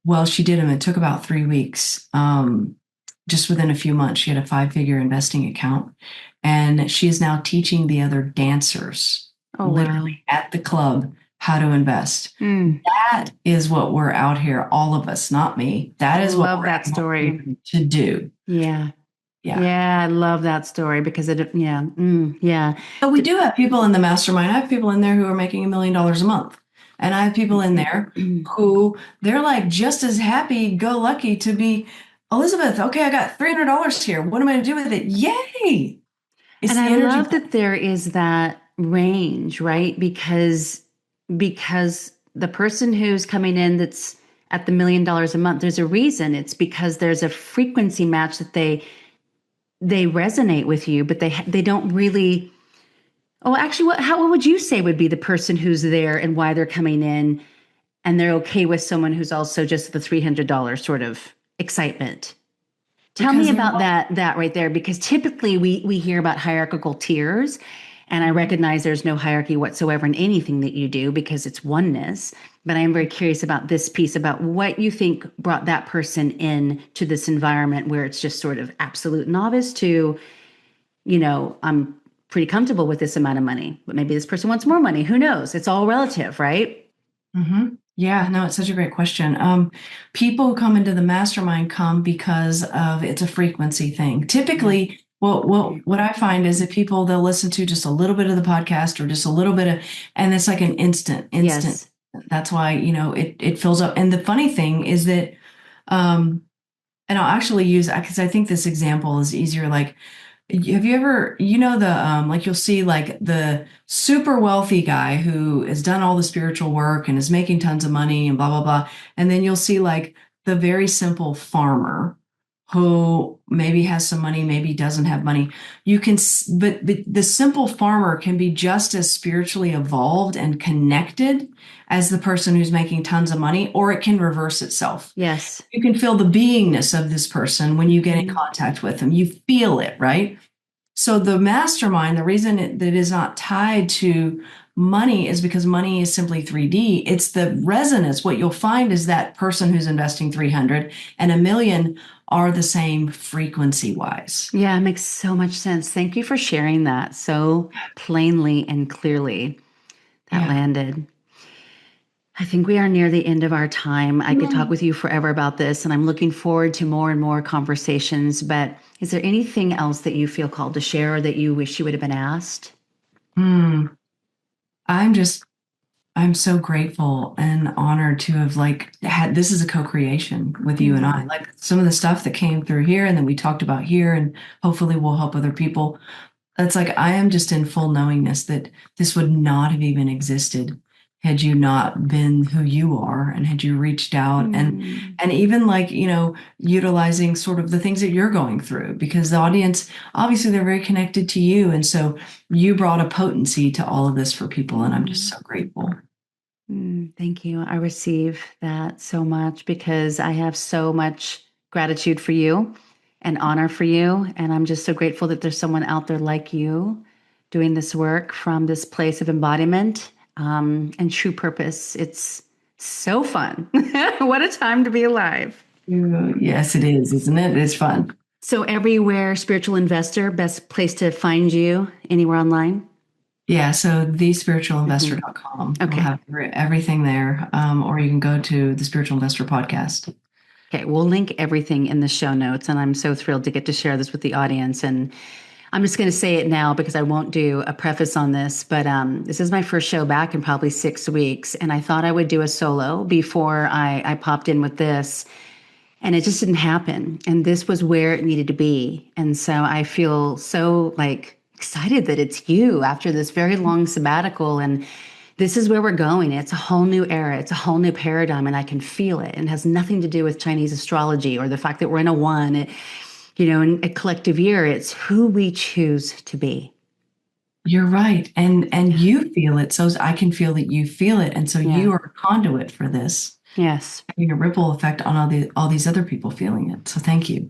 Well, she did them. It took about 3 weeks. Just within a few months, she had a five-figure investing account. And she is now teaching the other dancers, Oh, wow. literally at the club, how to invest. Mm, That is what we're out here, all of us, not me. That I is what love we're that out story. here to do. Yeah. Yeah. Yeah, I love that story because yeah. But we do have people in the mastermind. I have people in there who are making $1 million a month. And I have people in there who they're like just as happy go lucky to be Elizabeth. Okay, I got $300 here. What am I going to do with it? Yay. It's And I the energy. love that there is that range, right? Because the person who's coming in that's at the $1 million a month, there's a reason. It's because there's a frequency match that they resonate with you, but they don't really. Oh, actually, what would you say would be the person who's there and why they're coming in, and they're okay with someone who's also just the $300 sort of excitement? Tell me Because they're about that right there, because typically we hear about hierarchical tiers, and I recognize there's no hierarchy whatsoever in anything that you do because it's oneness. But I am very curious about this piece, about what you think brought that person in to this environment where it's just sort of absolute novice to, I'm pretty comfortable with this amount of money, but maybe this person wants more money. Who knows? It's all relative, right? Yeah, no, it's such a great question. People who come into the mastermind come because of it's a frequency thing. Yeah. Typically, what I find is that people they'll listen to just a little bit of the podcast or just a little bit of, and it's like an instant. Yes. That's why, it fills up. And the funny thing is that, um, and I'll actually use because I think this example is easier. Like have you ever, like you'll see like the super wealthy guy who has done all the spiritual work and is making tons of money and blah, blah, blah. And then you'll see like the very simple farmer who maybe has some money, maybe doesn't have money. But the simple farmer can be just as spiritually evolved and connected as the person who's making tons of money, or it can reverse itself. Yes. You can feel the beingness of this person when you get in Mhm. contact with them. You feel it, right? So the mastermind, the reason that is not tied to money is because money is simply 3D. It's the resonance. What you'll find is that person who's investing 300 and a million are the same frequency wise. Yeah, it makes so much sense. Thank you for sharing that so plainly and clearly. That Yeah. landed. I think we are near the end of our time. I could talk with you forever about this, and I'm looking forward to more and more conversations. But is there anything else that you feel called to share or that you wish you would have been asked? Hmm. I'm just I'm so grateful and honored to have like had this is a co-creation with you and I. Mm, Like some of the stuff that came through here and then we talked about here and hopefully we'll help other people. It's like I am just in full knowingness that this would not have even existed had you not been who you are and had you reached out mm, and even like, utilizing sort of the things that you're going through because the audience obviously they're very connected to you and so you brought a potency to all of this for people and I'm just mm. so grateful. Thank you. I receive that so much because I have so much gratitude for you and honor for you. And I'm just so grateful that there's someone out there like you doing this work from this place of embodiment and true purpose. It's so fun. What a time to be alive. Yes, it is, isn't it? It's fun. So, everywhere, spiritual investor, best place to find you anywhere online? Yeah, so Mhm. thespiritualinvestor.com. We'll Okay. have everything there. Or you can go to the Spiritual Investor Podcast. Okay, we'll link everything in the show notes, and I'm so thrilled to get to share this with the audience. And I'm just going to say it now because I won't do a preface on this, but this is my first show back in probably 6 weeks, and I thought I would do a solo before I popped in with this, and it just didn't happen. And this was where it needed to be, and so I feel so like excited that it's you after this very long sabbatical, and this is where we're going. It's a whole new era. It's a whole new paradigm, and I can feel it. And it has nothing to do with Chinese astrology or the fact that we're in a one. In a collective year, it's who we choose to be. You're right. And you feel it. So I can feel that you feel it. And so Yeah. you are a conduit for this, Yes. having a ripple effect on all these other people feeling it. So thank you.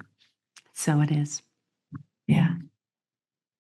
So it is. Yeah.